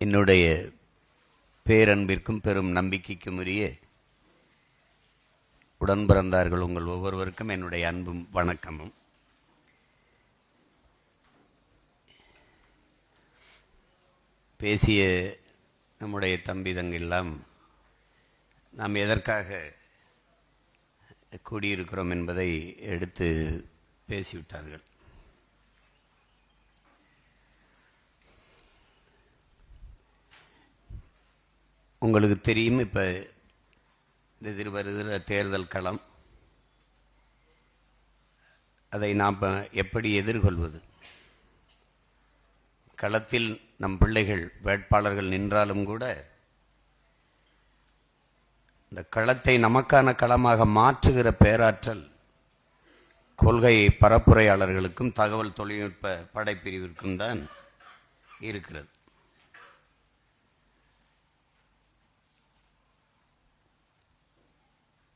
என்னுடைய பேரன்பிற்கும் பெரும் நம்பிக்கைக்கும் உரிய உடன் பிறந்தார்கள் உங்கள் ஒவ்வொருவருக்கும் என்னுடைய அன்பும் வணக்கமும். பேசிய நம்முடைய தம்பி தங்கெல்லாம் நாம் எதற்காக கூடியிருக்கிறோம் என்பதை எடுத்து பேசிவிட்டார்கள். உங்களுக்கு தெரியும், இப்ப எதிர்வருகிற தேர்தல் களம், அதை நாம் எப்படி எதிர்கொள்வது? களத்தில் நம் பிள்ளைகள் வேட்பாளர்கள் நின்றாலும் கூட இந்த களத்தை நமக்கான களமாக மாற்றுகிற பேராற்றல் கொள்கை பரப்புரையாளர்களுக்கும் தகவல் தொழில்நுட்ப படைப்பிரிவிற்கும் தான் இருக்கிறது.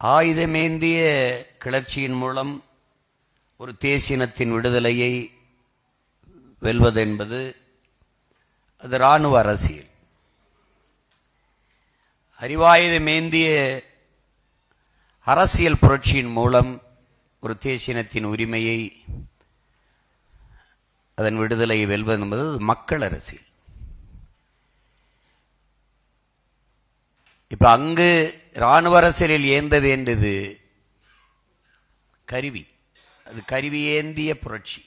ஆயுதமேந்திய கிளர்ச்சியின் மூலம் ஒரு தேசியனத்தின் விடுதலையை வெல்வது என்பது அது இராணுவ அரசியல். அறிவாயுதமேந்திய அரசியல் புரட்சியின் மூலம் ஒரு தேசியனத்தின் உரிமையை, அதன் விடுதலையை வெல்வது என்பது மக்கள் அரசியல். இப்ப அங்கு இராணுவ அரசியலில் ஏந்த வேண்டியது கருவி, அது கருவி ஏந்திய புரட்சி.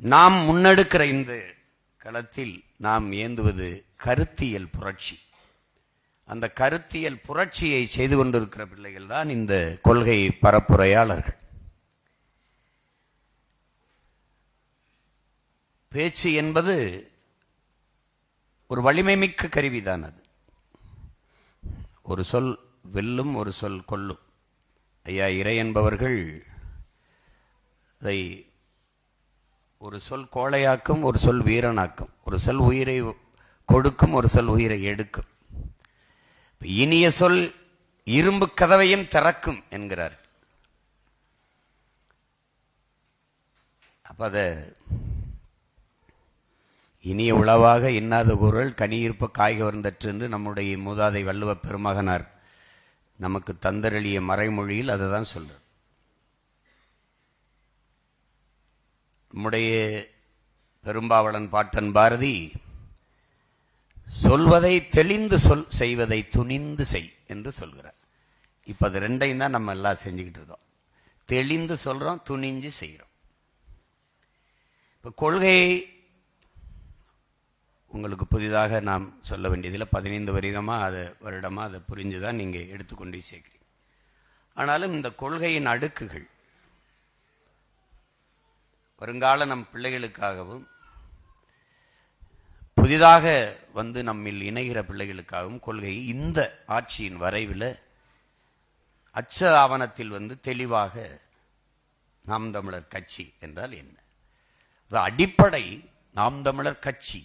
நாம் முன்னெடுக்கிற இந்த களத்தில் நாம் ஏந்துவது கருத்தியல் புரட்சி. அந்த கருத்தியல் புரட்சியை செய்து கொண்டிருக்கிற பிள்ளைகள் தான் இந்த கொள்கை பரப்புரையாளர்கள். பேச்சு என்பது ஒரு வலிமை மிக்க கருவிதான். அது ஒரு சொல் வெல்லும், ஒரு சொல் கொல்லும். ஐயா இறை என்பவர்கள் அதை ஒரு சொல் கோழையாக்கும், ஒரு சொல் வீரனாக்கும், ஒரு சொல் உயிரை கொடுக்கும், ஒரு சொல் உயிரை எடுக்கும். இனிய சொல் இரும்பு கதவையும் திறக்கும் என்கிறார். அப்ப அத இனிய உளவாக இன்னாத குரல் கனியிருப்ப காய்க வந்தற்று என்று நம்முடைய மூதாதை வள்ளுவ பெருமகனார் நமக்கு தந்தரளிய மறைமொழியில் அதை தான் சொல்றார். நம்முடைய பெரும்பாவளன் பாட்டன் பாரதி சொல்வதை தெளிந்து சொல், செய்வதை துணிந்து செய் என்று சொல்கிறார். இப்ப அது ரெண்டையும் தான் நம்ம எல்லாம் செஞ்சுக்கிட்டு இருக்கோம். தெளிந்து சொல்றோம், துணிஞ்சு செய்யறோம். இப்ப கொள்கை உங்களுக்கு புதிதாக நாம் சொல்ல வேண்டியதில் 15 வருடமா அதை புரிஞ்சுதான் நீங்க எடுத்துக்கொண்டு சேர்க்கிறீங்க. ஆனாலும் இந்த கொள்கையின் அடுக்குகள் வருங்கால நம் பிள்ளைகளுக்காகவும் புதிதாக வந்து நம்மில் இணைகிற பிள்ளைகளுக்காகவும் கொள்கை இந்த ஆட்சியின் வரைவில் அச்ச ஆவணத்தில் வந்து தெளிவாக நாம் தமிழர் கட்சி என்றால் என்ன, அது அடிப்படை. நாம் தமிழர் கட்சி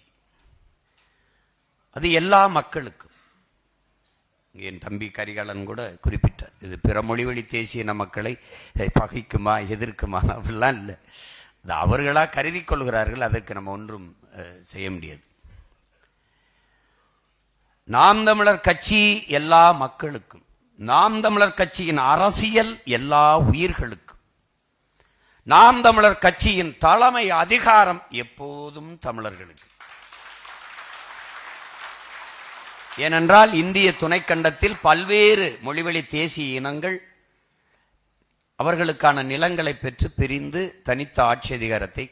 அது எல்லா மக்களுக்கும். என் தம்பி கரிகாலன் கூட குறிப்பிட்டார், இது பிற மொழிவழி தேசிய மக்களை பகைக்குமா எதிர்க்குமா அப்படிலாம் இல்லை. அது அவர்களா கருதி கொள்கிறார்கள், அதற்கு நம்ம ஒன்றும் செய்ய முடியாது. நாம் தமிழர் கட்சி எல்லா மக்களுக்கும், நாம் தமிழர் கட்சியின் அரசியல் எல்லா உயிர்களுக்கும், நாம் தமிழர் கட்சியின் தலைமை அதிகாரம் எப்போதும் தமிழர்களுக்கு. ஏனென்றால் இந்திய துணைக்கண்டத்தில் பல்வேறு மொழிவழி தேசிய இனங்கள் அவர்களுக்கான நிலங்களை பெற்று பிரிந்து தனித்த ஆட்சி அதிகாரத்தை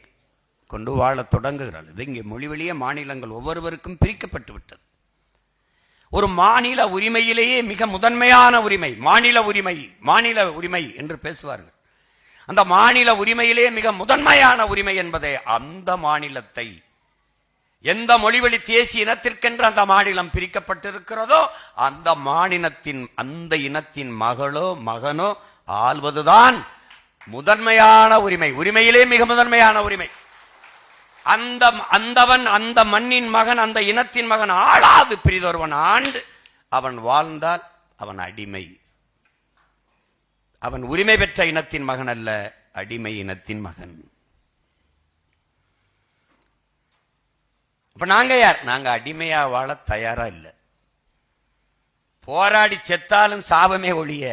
கொண்டு வாழத் தொடங்குகிறார்கள். இங்கே மொழிவழிய மாநிலங்கள் ஒவ்வொருவருக்கும் பிரிக்கப்பட்டு விட்டது. ஒரு மாநில உரிமையிலேயே மிக முதன்மையான உரிமை மாநில உரிமை, மாநில உரிமை என்று பேசுவார்கள். அந்த மாநில உரிமையிலே மிக முதன்மையான உரிமை என்பதை அந்த மாநிலத்தை, எந்த மொழிவழி தேசிய இனத்திற்கென்று அந்த மாநிலம் பிரிக்கப்பட்டிருக்கிறதோ அந்த மாநிலத்தின், அந்த இனத்தின் மகளோ மகனோ ஆள்வதுதான் முதன்மையான உரிமை. உரிமையிலே மிக முதன்மையான உரிமை. அந்தவன், அந்த மண்ணின் மகன், அந்த இனத்தின் மகன் ஆளாது பிரிதொருவன் ஆண்டு அவன் வாழ்ந்தால் அவன் அடிமை. அவன் உரிமை பெற்ற இனத்தின் மகன் அல்ல, அடிமை இனத்தின் மகன். அப்ப நாங்க யார்? நாங்க அடிமையா வாழ தயாரா இல்லை. போராடி செத்தாலும் சாபமே ஒழிய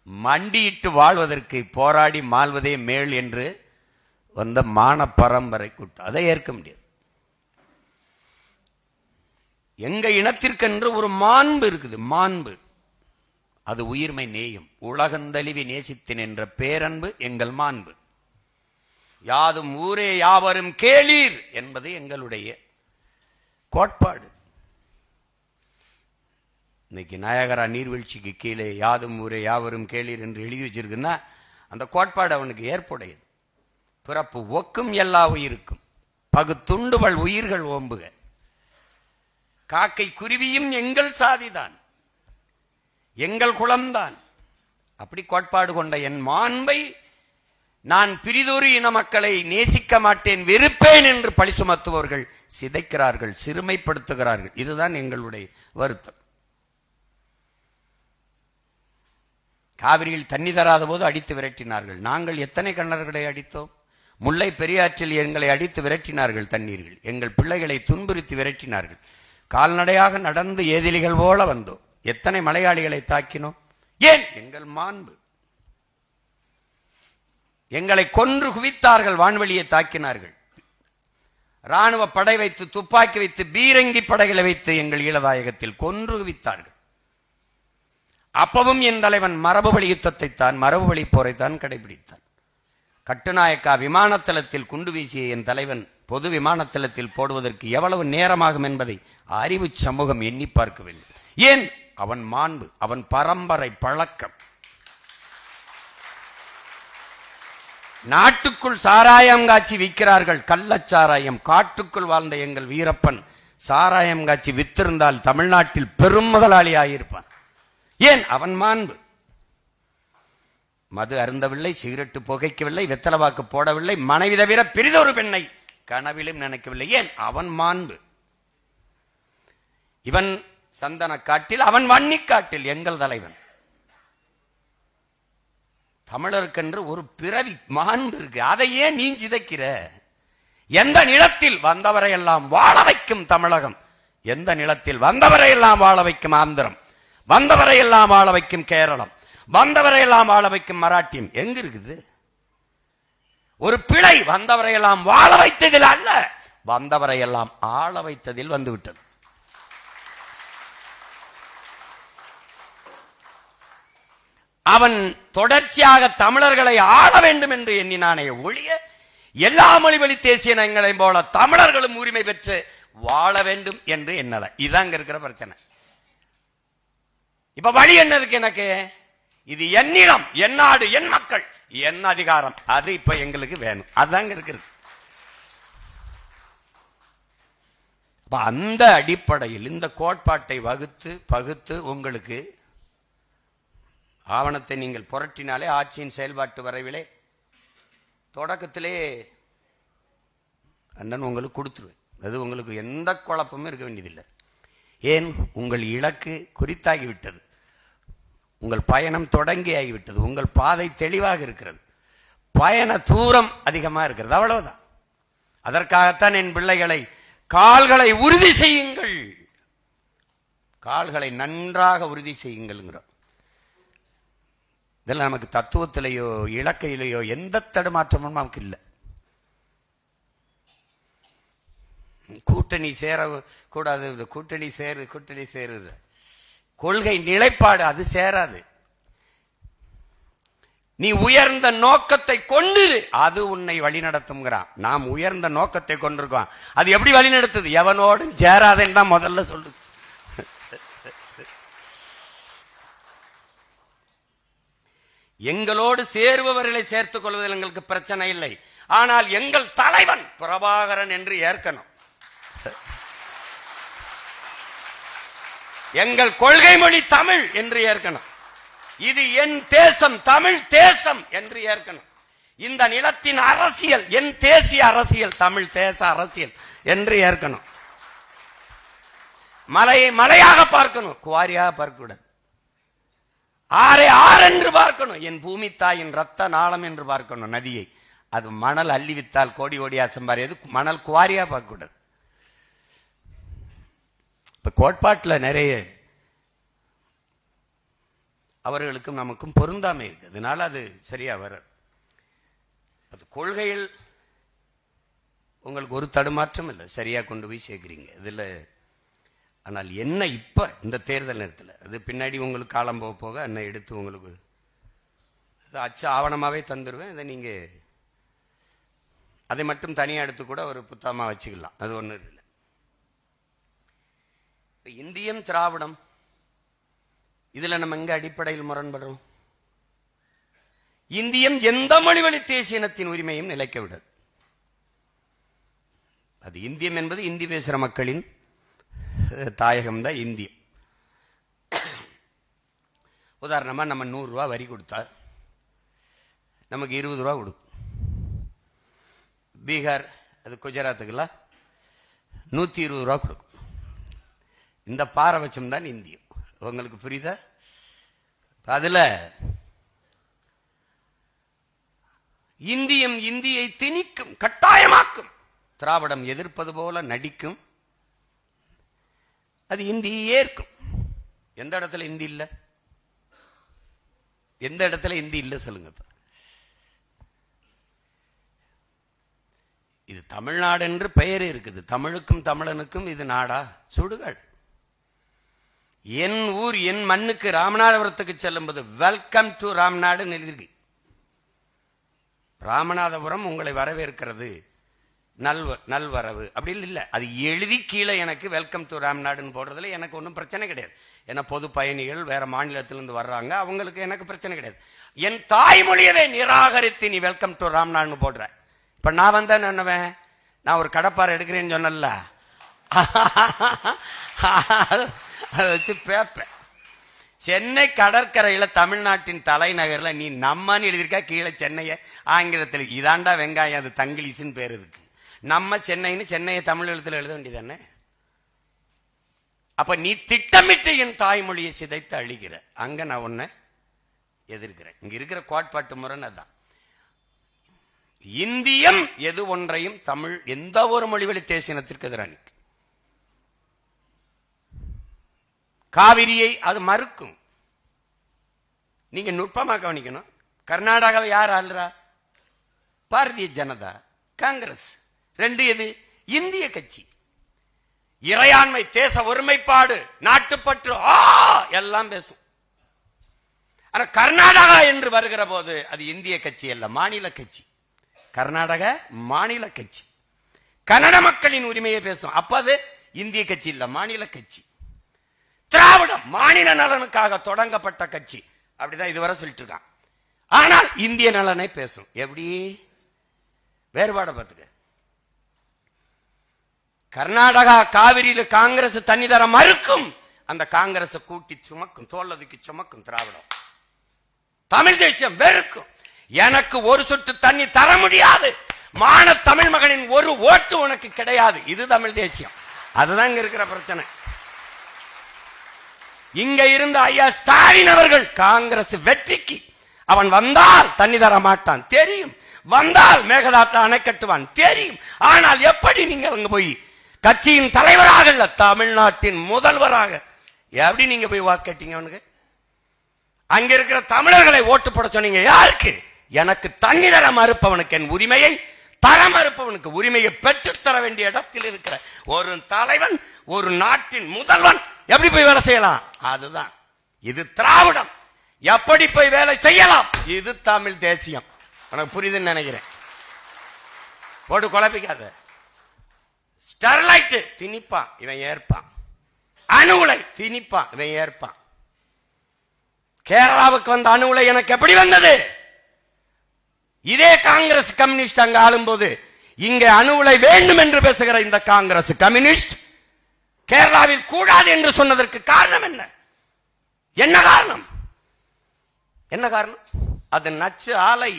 மண்டியிட்டு வாழ்வதற்கு போராடி மாழ்வதே மேல் என்று வந்த மான பரம்பரை கூட்டம். அதை ஏற்க முடியாது. எங்க இனத்திற்கென்று ஒரு மாண்பு இருக்குது. மாண்பு அது உயிர்மை நேயம். உலகந்தழுவி நேசித்தேன் என்ற பேரன்பு எங்கள் மாண்பு. யாதும் ஊரே யாவரும் கேளீர் என்பது எங்களுடைய கோட்பாடு. இன்னைக்கு நயகரா நீர்வீழ்ச்சிக்கு கீழே யாதும் ஊரே யாவரும் கேளீர் என்று எழுதி வச்சிருக்குன்னா அந்த கோட்பாடு அவனுக்கு ஏற்புடையது. பிறப்பு ஒக்கும் எல்லா உயிருக்கும் பகுத்துண்டுவள் உயிர்கள் ஓம்புக. காக்கை குருவியும் எங்கள் சாதிதான், எங்கள் குலம்தான். அப்படி கோட்பாடு கொண்ட என் மாண்பை நான் பிரிதொரு இன மக்களை நேசிக்க மாட்டேன், வெறுப்பேன் என்று பழி சுமத்துபவர்கள் சிதைக்கிறார்கள், சிறுமைப்படுத்துகிறார்கள். இதுதான் எங்களுடைய வருத்தம். காவிரியில் தண்ணி தராத போது அடித்து விரட்டினார்கள். நாங்கள் எத்தனை கண்ணர்களை அடித்தோம்? முல்லை பெரியாற்றில் எங்களை அடித்து விரட்டினார்கள் தண்ணீர்கள். எங்கள் பிள்ளைகளை துன்புறுத்தி விரட்டினார்கள். கால்நடையாக நடந்து ஏதிலிகள் போல வந்தோம். எத்தனை மலையாளிகளை தாக்கினோம்? ஏன்? எங்கள் மாண்பு. எங்களை கொன்று குவித்தார்கள், வான்வெளியை தாக்கினார்கள். ராணுவ படை வைத்து, துப்பாக்கி வைத்து, பீரங்கி படைகளை வைத்து எங்கள் ஈழதாயகத்தில் கொன்று குவித்தார்கள். அப்பவும் என் தலைவன் மரபு வழி யுத்தத்தைத்தான், மரபு வழி போரைத்தான் கடைபிடித்தான். கட்டுநாயக்கா விமானத்தளத்தில் குண்டு வீசிய என் தலைவன் பொது விமானத்தளத்தில் போடுவதற்கு எவ்வளவு நேரமாகும் என்பதை அறிவு சமூகம் எண்ணி பார்க்க வேண்டும். ஏன்? அவன் மாண்பு, அவன் பரம்பரை பழக்கம். நாட்டுக்குள் சாராயம் காட்சி விற்கிறார்கள், கள்ளச்சாராயம். காட்டுக்குள் வாழ்ந்த எங்கள் வீரப்பன் சாராயம் காட்சி வித்திருந்தால் தமிழ்நாட்டில் பெரும் முதலாளி ஆகியிருப்பான். ஏன்? அவன் மாண்பு. மது அருந்தவில்லை, சிகரெட்டு புகைக்கவில்லை, வெத்தலவாக்கு போடவில்லை, மனைவி தவிர பிரிதொரு பெண்ணை கனவிலும் நினைக்கவில்லை. ஏன்? அவன் மாண்பு. இவன் சந்தன காட்டில், அவன் வன்னிக்காட்டில். எங்கள் தலைவன். தமிழருக்கென்று ஒரு பிறவி மாண்பு இருக்கு. அதையே நீ சிதைக்கிற? எந்த நிலத்தில் வந்தவரை எல்லாம் வாழ வைக்கும் தமிழகம், எந்த நிலத்தில் வந்தவரை எல்லாம் வாழ வைக்கும் ஆந்திரம், வந்தவரை எல்லாம் வாழ வைக்கும் கேரளம், வந்தவரை எல்லாம் வாழ வைக்கும் மராட்டியம் எங்க இருக்குது? ஒரு பிழை வந்தவரை எல்லாம் வாழ வைத்ததில் அல்ல, வந்தவரை எல்லாம் ஆள வைத்ததில் வந்துவிட்டது. அவன் தொடர்ச்சியாக தமிழர்களை ஆள வேண்டும் என்று எண்ணினானே ஒழிய, எல்லா மொழி வழி தேசிய இனங்களையும் போல தமிழர்களும் உரிமை பெற்று வாழ வேண்டும் என்று எண்ணல. இதாங்க இருக்கிற பிரச்சனை. இப்ப வழி என்ன இருக்கு எனக்கு? இது என் நிலம், என் நாடு, என் மக்கள், என் அதிகாரம். அது இப்ப எங்களுக்கு வேணும். அதாங்க இருக்கிறது. அந்த அடிப்படையில் இந்த கோட்பாட்டை வகுத்து பகுத்து உங்களுக்கு ஆவணத்தை நீங்கள் புரட்டினாலே ஆட்சியின் செயல்பாட்டு வரைவிலே தொடக்கத்திலே அண்ணன் உங்களுக்கு கொடுத்துருவேன். அது உங்களுக்கு எந்த குழப்பமும் இருக்க வேண்டியதில்லை. ஏன்? உங்கள் இலக்கு குறித்தாகிவிட்டது, உங்கள் பயணம் தொடங்கி ஆகிவிட்டது, உங்கள் பாதை தெளிவாக இருக்கிறது, பயண தூரம் அதிகமாக இருக்கிறது. அவ்வளவுதான். அதற்காகத்தான் என் பிள்ளைகளை கால்களை உறுதி செய்யுங்கள், கால்களை நன்றாக உறுதி செய்யுங்கள். இதெல்லாம் நமக்கு தத்துவத்திலேயோ இலக்கையிலேயோ எந்த தடுமாற்றமும் நமக்கு இல்லை. கூட்டணி சேர கூடாது, கூட்டணி சேரு கொள்கை நிலைப்பாடு அது சேராது. நீ உயர்ந்த நோக்கத்தை கொண்டு அது உன்னை வழிநடத்துங்கிறான். நாம் உயர்ந்த நோக்கத்தை கொண்டிருக்கோம். அது எப்படி வழிநடத்துது? எவனோடும் சேராதேன்னு தான் முதல்ல சொல்லுது. எங்களோடு சேருபவர்களை சேர்த்துக் கொள்வதில் எங்களுக்கு பிரச்சனை இல்லை. ஆனால் எங்கள் தலைவன் பிரபாகரன் என்று ஏற்கணும். எங்கள் கொள்கை மொழி தமிழ் என்று ஏற்கணும். இது என் தேசம், தமிழ் தேசம் என்று ஏற்கணும். இந்த நிலத்தின் அரசியல் என் தேசிய அரசியல், தமிழ் தேச அரசியல் என்று ஏற்கணும். மலையை மலையாக பார்க்கணும், குவாரியாக பார்க்க கூடாது. ஆரை ஆறென்று பார்க்கணும், என் பூமி தாயின் ரத்த நாளம் என்று பார்க்கணும். நதியை அது மணல் அள்ளிவித்தால் கோடி கோடியா சம்பாரியது, மணல் குவாரியா பார்க்க கூடாது. இப்ப கோட்பாட்டில் நிறைய அவர்களுக்கும் நமக்கும் பொருந்தாமை இருக்கு. அதனால அது சரியா வர அது கொள்கையில் உங்களுக்கு ஒரு தடுமாற்றம் இல்லை, சரியா கொண்டு போய் சேர்க்கிறீங்க இதுல. ஆனால் என்ன இப்ப இந்த தேர்தல் நேரத்தில் அது பின்னாடி உங்களுக்கு காலம் போக போக என்ன எடுத்து உங்களுக்கு அச்சு ஆவணமாவே தந்துருவேன். இதை நீங்க அதை மட்டும் தனியா எடுத்து கூட ஒரு புத்தகமா வச்சுக்கலாம், அது ஒண்ணு இல்லை. இந்தியம் திராவிடம் இதுல நம்ம எங்க அடிப்படையில் முரண்படுறோம்? இந்தியம் எந்த மொழிவழி தேசிய இனத்தின் உரிமையும் நிலைக்க விடாது. அது இந்தியம் என்பது இந்தி பேசுற மக்களின் தாயகம் தான் இந்தியம். உதாரணமா நம்ம 100 ரூபாய் வரி கொடுத்தா நமக்கு 20 ரூபாய் கொடுக்கும். பீகார் அது குஜராத்துக்கெல்லாம் 120 ரூபாய் கொடுக்கும். இந்த பாரபட்சம் தான் இந்தியம். உங்களுக்கு புரியுதா? அதுல இந்தியம் இந்தியை திணிக்கும், கட்டாயமாக்கும். திராவிடம் எதிர்ப்பது போல நடிக்கும், அது இந்தியை ஏற்கும். எந்த இடத்துல இந்தி இல்ல? எந்த இடத்துல இந்தி இல்ல சொல்லுங்க. இது தமிழ்நாடு என்று பெயர் இருக்குது. தமிழுக்கும் தமிழனுக்கும் இது நாடா? சுடுகாடு. என் ஊர் என் மண்ணுக்கு ராமநாதபுரத்துக்கு செல்லும் போது வெல்கம் டு ராம்நாடு எழுதிருக்கு. ராமநாதபுரம் உங்களை வரவேற்கிறது, நல்வரவு அப்படி இல்ல. அது எழுதி கீழே எனக்கு வெல்கம் டு ராம்நாடுன்னு போடுறதுல எனக்கு ஒன்றும் பிரச்சனை கிடையாது. ஏன்னா பொது பயணிகள் வேற மாநிலத்திலிருந்து வர்றாங்க, அவங்களுக்கு எனக்கு பிரச்சனை கிடையாது. என் தாய்மொழியவே நிராகரித்து நீ வெல்கம் டு ராம்நாடுன்னு போடுற. இப்ப நான் வந்தா என்னவேன்? நான் ஒரு கடப்பாறை எடுக்கிறேன்னு சொன்னல, அதை வச்சு பேப்பேன். சென்னை கடற்கரையில தமிழ்நாட்டின் தலைநகர்ல நீ நம்மன்னு எழுதியிருக்கா, கீழே சென்னைய ஆங்கிலத்தில் இதாண்டா வெங்காயம், அது தங்கிலீஷ்னு பேர் இருக்கு. நம்ம சென்னைன்னு சென்னையை தமிழ் எழுத்துல எழுத வேண்டியதானே? அப்ப நீ திட்டமிட்டு என் தாய்மொழியை சிதைத்து அழிகிற. அங்க நான் உன்னை எதிர்க்கிறேன். இங்க இருக்கிற கோட்பாட்டு முரண் அதான். இந்தியம் எது ஒன்றையும் தமிழ் எந்த ஒரு மொழிவழி தேசியத்திற்கு எதிராக நிற்கும். காவிரியை அது மறுக்கும். நீங்க நுட்பமா கவனிக்கணும். கர்நாடகாவை யார் ஆள்றா? பாரதிய ஜனதா, காங்கிரஸ். ரெண்டு எது? இந்திய கட்சி. இறையாண்மை, தேச ஒருமைப்பாடு, நாட்டுப்பற்று எல்லாம் பேசும். ஆனா கர்நாடகா என்று வருகிற போது அது இந்திய கட்சி அல்ல, மாநில கட்சி. கர்நாடக மாநில கட்சி. கன்னட மக்களின் உரிமையை பேசும், அப்ப அது இந்திய கட்சி இல்ல, மாநில கட்சி. திராவிடம் மாநில நலனுக்காக தொடங்கப்பட்ட கட்சி, அப்படிதான் இதுவரை சொல்லிட்டு இருக்கான். ஆனால் இந்திய நலனை பேசும். எப்படி வேறுபாடு பார்த்துக்க. கர்நாடகா காவிரியில காங்கிரஸ் தண்ணி தர மறுக்கும், அந்த காங்கிரஸ் கூட்டி சுமக்கும், தோல்லதுக்கு சுமக்கும் திராவிடம். தமிழ் தேசியம் வெறுக்கும். எனக்கு ஒரு சொட்டு தண்ணி தர முடியாது, மான தமிழ் மகனின் ஒரு ஓட்டு உனக்கு கிடையாது. இது தமிழ் தேசியம். அதுதான் இங்க இருக்கிற பிரச்சனை. இங்க இருந்த ஐயா ஸ்டாலின் அவர்கள் காங்கிரஸ் வெற்றிக்கு அவன் வந்தால் தண்ணி தர மாட்டான் தெரியும், வந்தால் மேகதாட்டு அணை கட்டுவான் தெரியும். ஆனால் எப்படி நீங்க அங்க போய் கட்சியின் தலைவராக, தமிழ்நாட்டின் முதல்வராக எப்படி நீங்க போய் வாக்கட்டீங்க? அவனுக்கு அங்க இருக்கிற தமிழர்களை ஓட்டு போட சொன்னீங்க. யாருக்கு? எனக்கு தண்ணி தர மறுப்பவனுக்கு, என் உரிமையை தர மறுப்பவனுக்கு. உரிமையை பெற்று தர வேண்டிய இடத்தில் இருக்கிற ஒரு தலைவன், ஒரு நாட்டின் முதல்வன் எப்படி போய் வேலை செய்யலாம்? அதுதான் இது திராவிடம். எப்படி போய் வேலை செய்யலாம்? இது தமிழ் தேசியம். உனக்கு புரியுதுன்னு நினைக்கிறேன். போட்டு குழப்பிக்காத. ஸ்டெர்லைட் திணிப்பான், இவன் ஏற்பான். அணு உலை திணிப்பான், இவன் ஏற்பான். கேரளாவுக்கு வந்த அணு உலை எனக்கு எப்படி வந்தது? இதே காங்கிரஸ் கம்யூனிஸ்ட் அங்க ஆளும்போது இங்க அணு உலை வேண்டும் என்று பேசுகிற இந்த காங்கிரஸ் கம்யூனிஸ்ட் கேரளாவில் கூடாது என்று சொன்னதற்கு காரணம் என்ன? என்ன காரணம்? என்ன காரணம்? அது நச்சு ஆலை.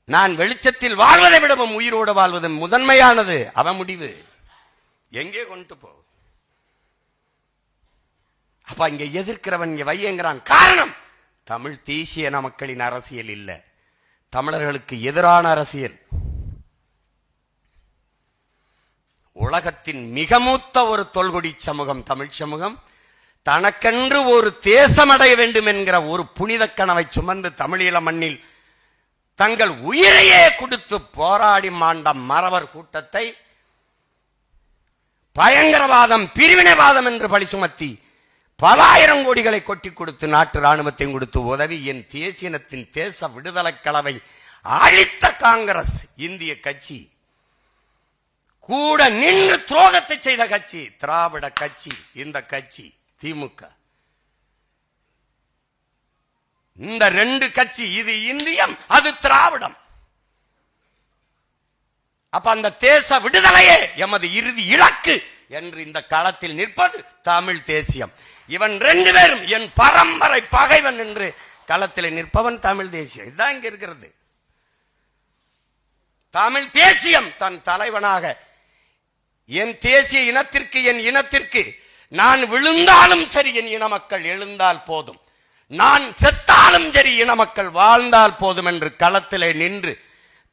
நான் வெளிச்சத்தில் வாழ்வதை விடவும் உயிரோடு வாழ்வது முதன்மையானது. அவன் முடிவு எங்கே கொண்டு போ. அப்ப இங்க எதிர்க்கிறவன் இங்க வையங்கிறான். காரணம் தமிழ் தேசிய மக்களின் அரசியல் இல்ல, தமிழர்களுக்கு எதிரான அரசியல். உலகத்தின் மிக மூத்த ஒரு தொல்குடி சமூகம் தமிழ் சமூகம் தனக்கென்று ஒரு தேசம் அடைய வேண்டும் என்கிற ஒரு புனித கனவை சுமந்து தமிழீழ மண்ணில் தங்கள் உயிரையே கொடுத்து போராடி மாண்ட மறவர் கூட்டத்தை பயங்கரவாதம் பிரிவினைவாதம் என்று பழி சுமத்தி பல ஆயிரம் கோடிகளை கொட்டி கொடுத்து நாட்டு ராணுவத்தை கொடுத்து உதவி என் தேசியனத்தின் தேச விடுதலை கலவை அழித்த காங்கிரஸ் இந்திய கட்சி கூட நின்று துரோகத்தை செய்த கட்சி திராவிட கட்சி. இந்த கட்சி திமுக, இந்த ரெண்டு கட்சி, இது இந்தியம் அது திராவிடம். அப்ப அந்த தேச விடுதலையே எமது இறுதி இலக்கு என்று இந்த களத்தில் நிற்பது தமிழ் தேசியம். இவன் ரெண்டு பேரும் என் பரம்பரை பகைவன் என்று களத்தில் நிற்பவன் தமிழ் தேசியம். இதுதான் இங்க இருக்கிறது. தமிழ் தேசியம் தன் தலைவனாக என் தேசிய இனத்திற்கு என் இனத்திற்கு நான் விழுந்தாலும் சரி என் இன மக்கள் எழுந்தால் போதும், நான் செத்தாலும் சரி இன மக்கள் வாழ்ந்தால் போதும் என்று களத்திலே நின்று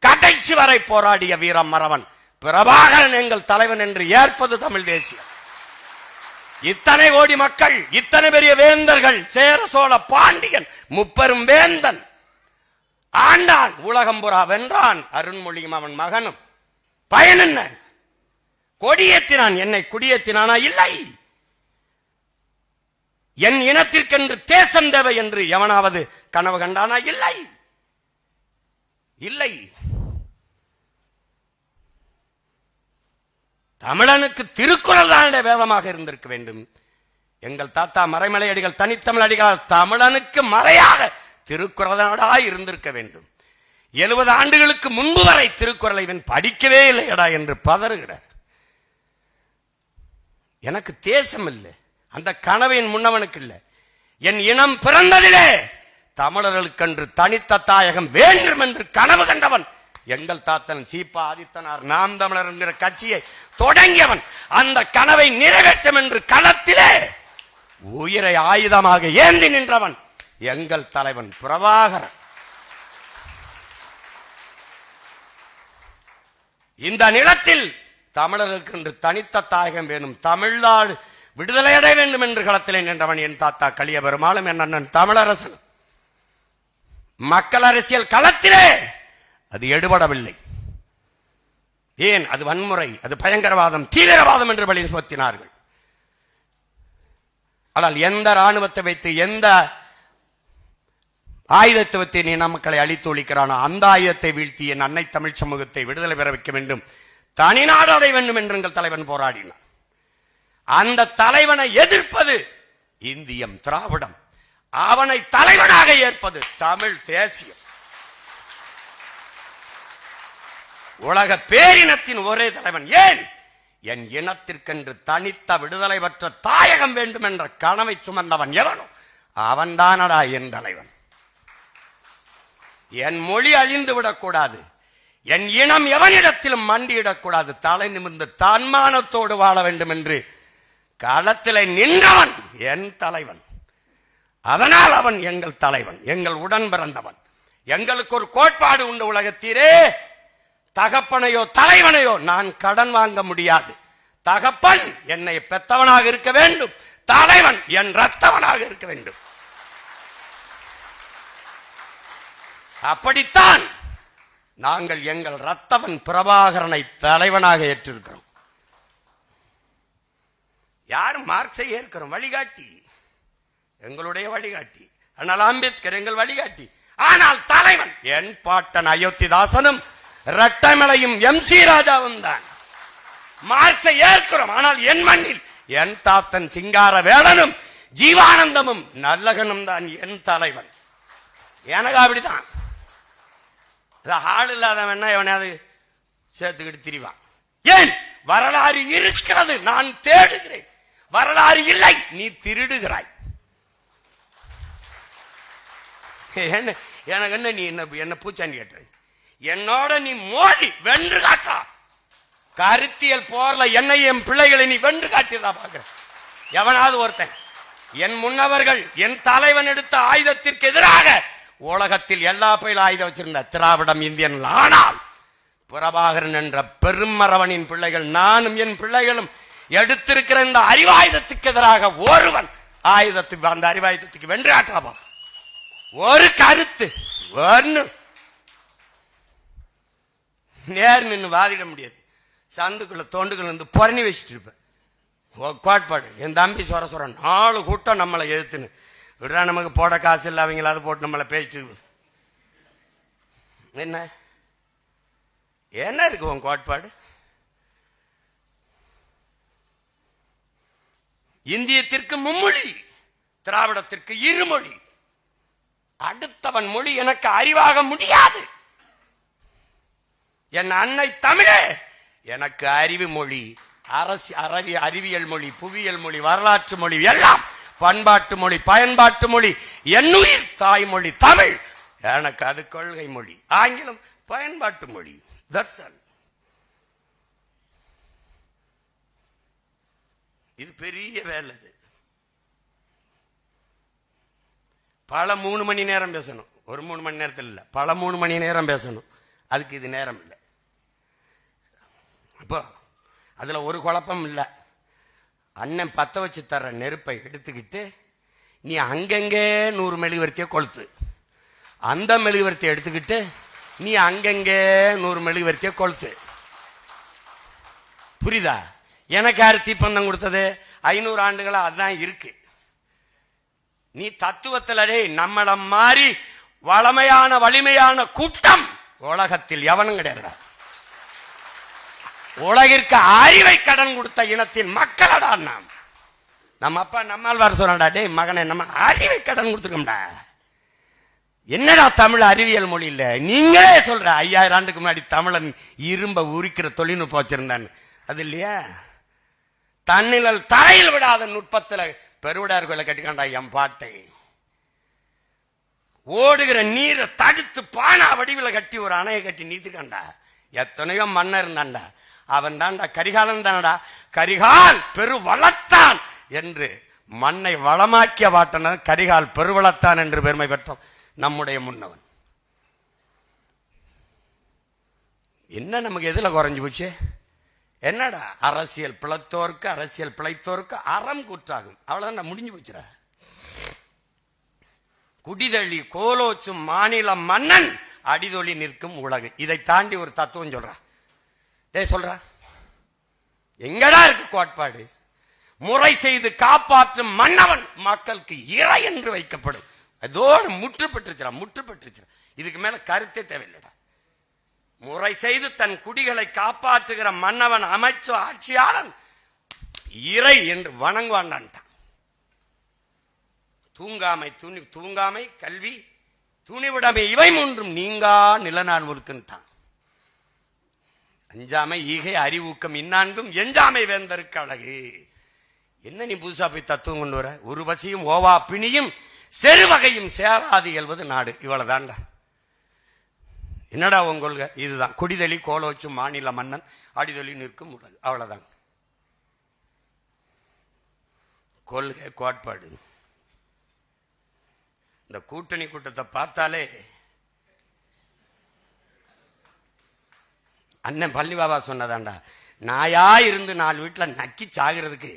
கடைசி வரை போராடிய வீரம் மறவன் பிரபாகரன் எங்கள் தலைவன் என்று ஏற்பது தமிழ் தேசியம். இத்தனை கோடி மக்கள், இத்தனை பெரிய வேந்தர்கள், சேர சோழ பாண்டியன் முப்பெரும் வேந்தன் ஆண்டான், உலகம்புறா வென்றான், அருண்மொழியும் அவன் மகனும். பயன் என்ன? கொடியேற்றினான், என்னை குடியேற்றினானா? இல்லை. என் இனத்திற்கென்று தேசம் தேவை என்று எவனாவது கனவு கண்டானா? இல்லை, இல்லை. தமிழனுக்கு திருக்குறள் தான் வேதமாக இருந்திருக்க வேண்டும். எங்கள் தாத்தா மறைமலை அடிகள் தனித்தமிழ் அடிகளால் தமிழனுக்கு மறையாக திருக்குறளா இருந்திருக்க வேண்டும். 70 ஆண்டுகளுக்கு முன்பு வரை திருக்குறளை இவன் படிக்கவே இல்லையடா என்று பதறுகிறார். எனக்கு தேசம் இல்லை, அந்த கனவின் முன்னவனுக்கு இல்லை. என் இனம் பிறந்ததிலே தமிழர்களுக்கென்று தனித்த தாயகம் வேண்டும் என்று கனவு கண்டவன் எங்கள் தாத்தன் சீபா ஆதித்தனார். நாம் தமிழர் என்கிற கட்சியை தொடங்கியவன். அந்த கனவை நிறைவேற்றும் என்று களத்திலே உயிரை ஆயுதமாக ஏந்தி நின்றவன் எங்கள் தலைவன் பிரபாகரன். இந்த நிலத்தில் தமிழர்களுக்கு என்று தனித்த தாயகம் வேணும், தமிழ்நாடு விடுதலை அடைய வேண்டும் என்று களத்திலே நின்றவன் என் தாத்தா கலிய பெருமாளும் என் அண்ணன் தமிழரசன். மக்கள் அரசியல் களத்திலே அது எடுபடவில்லை. ஏன்? அது வன்முறை, அது பயங்கரவாதம், தீவிரவாதம் என்று வழி சுமத்தினார்கள். ஆனால் எந்த ராணுவத்தை வைத்து எந்த ஆயுதத்தை வைத்து நீ மக்களை அழித்து ஒழிக்கிறானோ அந்த ஆயுதத்தை வீழ்த்தி என் அன்னை தமிழ் சமூகத்தை விடுதலை பெற வைக்க வேண்டும், தனிநாடு அடைய வேண்டும் என்று எங்கள் தலைவன் போராடினான். அந்த தலைவனை எதிர்ப்பது இந்தியம் திராவிடம், அவனை தலைவனாக ஏற்பது தமிழ் தேசியம். உலக பேரினத்தின் ஒரே தலைவன். ஏன்? என் இனத்திற்கென்று தனித்த விடுதலை பெற்ற தாயகம் வேண்டும் என்ற கனவை சுமந்தவன் எவனோ அவன் தானடா என் தலைவன். என் மொழி அழிந்து விடக்கூடாது, என் இனம் எவனிடத்திலும் மண்டியிடக்கூடாது, தலை நிமிர்ந்து தன்மானத்தோடு வாழ வேண்டும் என்று களத்திலே நின்றவன் என் தலைவன். அதனால் அவன் எங்கள் தலைவன், எங்கள் உடன் பிறந்தவன். எங்களுக்கு ஒரு கோட்பாடு உண்டு உலகத்தீரே, தகப்பனையோ தலைவனையோ நான் கடன் வாங்க முடியாது. தகப்பன் என்னை பெத்தவனாக இருக்க வேண்டும், தலைவன் என் ரத்தவனாக இருக்க வேண்டும். அப்படித்தான் நாங்கள் எங்கள் ரத்தவன் பிரபாகரனை தலைவனாக ஏற்றிருக்கிறோம். யாரும் மார்க்ஸை ஏற்கிறோம், வழிகாட்டி, எங்களுடைய வழிகாட்டி. ஆனால் அம்பேத்கர் எங்கள் வழிகாட்டி. ஆனால் தலைவன் என் பாட்டன் அயோத்திதாசனும் இரட்டைமலையும் MC ராஜாவும் தான். மார்க்ஸை ஏற்கிறோம், ஆனால் என் மண்ணில் என் தாத்தன் சிங்கார வேலனும் ஜீவானந்தமும் நல்லகனும் தான் என் தலைவன். எனக்கு அப்படித்தான். ஆள் இல்லாதவன் எவனாவது சேர்த்துக்கிட்டு திரிவான். ஏன்? வரலாறு இருக்கிறது, நான் தேடுகிறேன். வரலாறு இல்லை, நீ திருடுகிறாய். எனக்கு என்ன நீ என்ன பூச்சாண்டி கேட்ட? என்னோட நீ மோதி வென்று காட்டா. கருத்தியல் போர்ல என்னையும் பிள்ளைகளை நீ வென்று காட்டியதா பாக்குற எவனாவது ஒருத்தன்? என் முன்னவர்கள் என் தலைவன் எடுத்த ஆயுதத்திற்கு எதிராக உலகத்தில் எல்லா பயிலும் ஆயுதம் வச்சிருந்த திராவிடம் இந்தியன். ஆனால் பிரபாகரன் என்ற பெருமரவனின் பிள்ளைகள், நானும் என் பிள்ளைகளும் எடுத்திருக்கிற இந்த அறிவாயுதத்துக்கு எதிராக ஒருவன் ஆயுதத்துக்கு, அந்த அறிவாயுதத்துக்கு வென்று ஆற்றலாம். ஒரு கருத்து ஒன்னு நேர் நின்று வாதிட முடியாது. சந்துக்குள்ள தோண்டுகள் வந்து புறணி வச்சுட்டு இருப்பேன். கோட்பாடு என் தம்பி சொர 4 கூட்டம் நம்மளை எழுத்துன்னு விடுறா, நமக்கு போட காசு இல்லை, அவங்களாவது போட்டு நம்மளை பேசிட்டு என்ன என்ன இருக்கு உன் கோட்பாடு? இந்தியத்திற்கு மும்மொழி, திராவிடத்திற்கு இருமொழி. அடுத்தவன் மொழி எனக்கு அறிவாக முடியாது. என் அன்னை தமிழே எனக்கு அறிவு மொழி, அறிவியல் மொழி, புவியியல் மொழி, வரலாற்று மொழி, எல்லாம் பண்பாட்டு மொழி, பயன்பாட்டு மொழி. என்னுயிர் தாய்மொழி தமிழ், எனக்கு அது கொள்கை மொழி. ஆங்கிலம் பயன்பாட்டு மொழி. That's all. இது பெரிய வேலை. பல 3 மணி நேரம் பேசணும். ஒரு 3 மணி நேரத்தில் இல்ல, பல 3 மணி நேரம் பேசணும். அதுக்கு இது நேரம் இல்லை. அப்போ அதுல ஒரு குழப்பம் இல்ல. அண்ணன் பத்த வச்சு தர்ற நெருப்பை எடுத்துக்கிட்டு நீ அங்கங்கே 100 மெழுகுவர்த்தியை கொளுத்து, அந்த மெழுகுவர்த்தியை எடுத்துக்கிட்டு நீ அங்கங்கே 100 மெழுகுவர்த்தியை கொளுத்து. புரியுதா? எனக்கு யாரு தீப்பந்தம் கொடுத்தது? 500 ஆண்டுகளா அதுதான் இருக்கு. நீ தத்துவத்தில் நம்மள மாதிரி வளமையான வலிமையான கூட்டம் உலகத்தில் எவனும் கிடையாது. உலகிற்கு அறிவை கடன் கொடுத்த இனத்தின் மக்களடா நாம். நம்ம அப்பா நம்மால் சொல்றா, டே மகனை நம்ம அறிவை கடன் கொடுத்துருக்கோம்டா. என்னடா தமிழ் அறிவியல் மொழி இல்ல? நீங்களே சொல்ற 5000 ஆண்டுக்கு முன்னாடி தமிழன் இரும்ப உரிக்கிற தொழில்நுட்பம் வச்சிருந்தான். அது இல்லையா? தன்னிழல் தரையில் விடாத நுட்பத்துல பெருவிடார் கோயிலை கட்டிக்காண்டா என் பாட்டை. ஓடுகிற நீரை தடுத்து பானா வடிவில் கட்டி ஒரு அணையை கட்டி நீத்துக்காண்டா. எத்தனையோ மன்னர் இருந்தாண்டா. அவன் தாண்டா கரிகாலன் தானடா. கரிகால் பெரு வளத்தான் என்று மண்ணை வளமாக்கிய வாட்டன கரிகால் பெருவளத்தான் என்று பெருமை பெற்றோம் நம்முடைய முன்னவன். என்ன நமக்கு எதுல குறைஞ்சு போச்சு? என்னடா அரசியல் பிழைத்தோருக்கு, அரசியல் பிழைத்தோருக்கு அறம் கூற்றாகும். அவ்வளவுதான் முடிஞ்சு போச்சுற. குடிதழி கோலோச்சும் மாநில மன்னன் அடிதொழி நிற்கும் உலகு. இதை தாண்டி ஒரு தத்துவம் சொல்ற. சொல்ற எங்கடா இருக்கு கோட்பாடு? முறை செய்து காப்பாற்றும் மன்னவன் மக்களுக்கு இறை என்று வைக்கப்படும். அதோடு முற்றுப்பெற்றுச்சு. இதுக்கு மேல கருத்தே தேவையில்லடா. முறை செய்து தன் குடிகளை காப்பாற்றுகிற மன்னவன், அமைச்சு, ஆட்சியாளன் இறை என்று வணங்குவான். தூங்காமை கல்வி துணிவிடமை இவை மூன்றும் நீங்கா நிலநான் ஒழுக்குன்ட்டான். அஞ்சாமை ஈகை அறிவூக்கம் இந்நான்கும் எஞ்சாமை வேந்தருக்கு அழகு. என்ன நீ புதுசா போய் தத்துவம் கொண்டு வர? ஒரு பசியும் ஓவா பிணியும் செருவகையும் சேராது இயல்வது நாடு. இவ்வளவுதான்டா. என்னடா உங்க கொள்கை? இதுதான். குடிதழி கோலோச்சும் மாநில மன்னன் அடிதொழி நிற்கும் உலகு. அவ்வளவுதான் கொள்கை, கோட்பாடு. இந்த கூட்டணி கூட்டத்தை பார்த்தாலே அண்ணன் பள்ளி பாபா சொன்னதாண்டா, நாயா இருந்து 4 வீட்டுல நக்கி சாகிறதுக்கு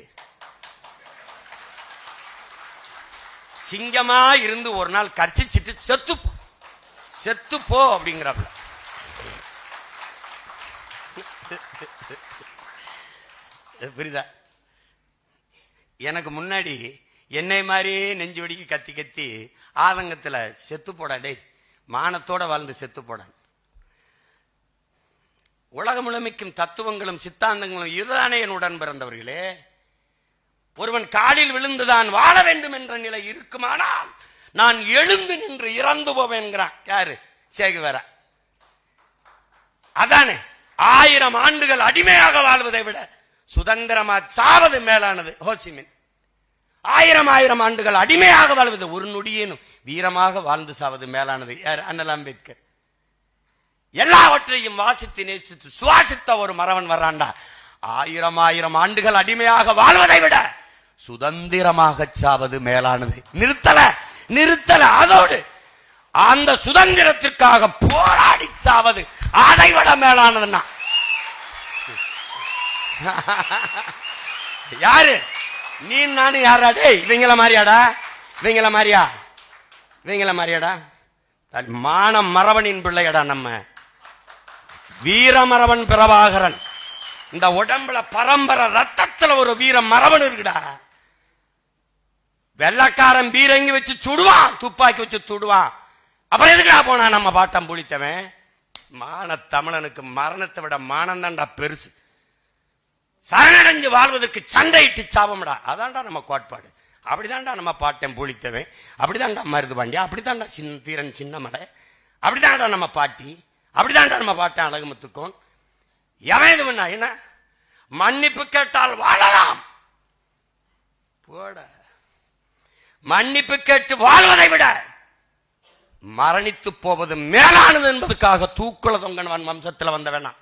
சிங்கமா இருந்து ஒரு நாள் கர்ச்சிச்சிட்டு செத்து போ அப்படிங்கிறாப்ல. புரியுதா? எனக்கு முன்னாடி என்னை மாதிரியே நெஞ்சு வடிக்கு கத்தி கத்தி ஆதங்கத்துல செத்து போடா, டே மானத்தோட வாழ்ந்து செத்து போட. உலக முழுமைக்கும் தத்துவங்களும் சித்தாந்தங்களும் இதுதானே என் உடன் பிறந்தவர்களே. ஒருவன் காலில் விழுந்துதான் வாழ வேண்டும் என்ற நிலை இருக்குமானால் நான் எழுந்து நின்று இறந்து போவேன்கிறான். யாரு? சேகுவேரா. அதானே 1000 ஆண்டுகள் அடிமையாக வாழ்வதை விட சுதந்திரமா சாவது மேலானது. ஹோசிமின் 1000 ஆண்டுகள் அடிமையாக வாழ்வது, ஒரு நொடியேனும் வீரமாக வாழ்ந்து சாவது மேலானது. யார்? அண்ணல் அம்பேத்கர். எல்லாவற்றையும் வாசித்து நேசித்து சுவாசித்த ஒரு மறவன் வர்றாண்டா. 1000 ஆண்டுகள் அடிமையாக வாழ்வதை விட சுதந்திரமாக சாவது மேலானது. நிறுத்தல. அதோடு அந்த சுதந்திரத்திற்காக போராடி சாவது அதை விட மேலானதுன்னா யாரு? நீ நானு யாரா? டேய் இவங்கள மாதிரியாடா, இவங்கள மாதிரியா, இவங்கள மாதிரியாடா? மான மரவனின் பிள்ளையடா நம்ம வீரமரவன் பிரபாகரன். இந்த உடம்புல பரம்பரை ரத்தத்துல ஒரு வீர மரவன் இருக்குடா. வெள்ளக்காரன் பீரங்கி வச்சு சுடுவான், துப்பாக்கி வச்சு சுடுவான். அப்புறம் எதுக்குடா போனா நம்ம பாட்டம் புளித்தவன்? மான தமிழனுக்கு மரணத்தை விட மானம் தான்டா பெருசு. சரணடைஞ்சு வாழ்வதற்கு சண்டையிட்டு சாபம்டா. அதான்டா நம்ம கோட்பாடு. அப்படிதான்டா நம்ம பாட்டம் புளித்தவன், அப்படிதான்டா மருது பாண்டியா, அப்படிதான்டா தீரன் சின்னமலை, அப்படிதான்டா நம்ம பாட்டி, அப்படிதான்டா நம்ம பாட்டன் அழகுமுத்துக்கோன். எவன் இது பண்ணா என்ன? மன்னிப்பு கேட்டால் வாழலாம் போட. மன்னிப்பு கேட்டு வாழ்வதை விட மரணித்து போவது மேலானது என்பதற்காக தூக்குல தொங்கனவன் வம்சத்தில் வந்த வேணாம்.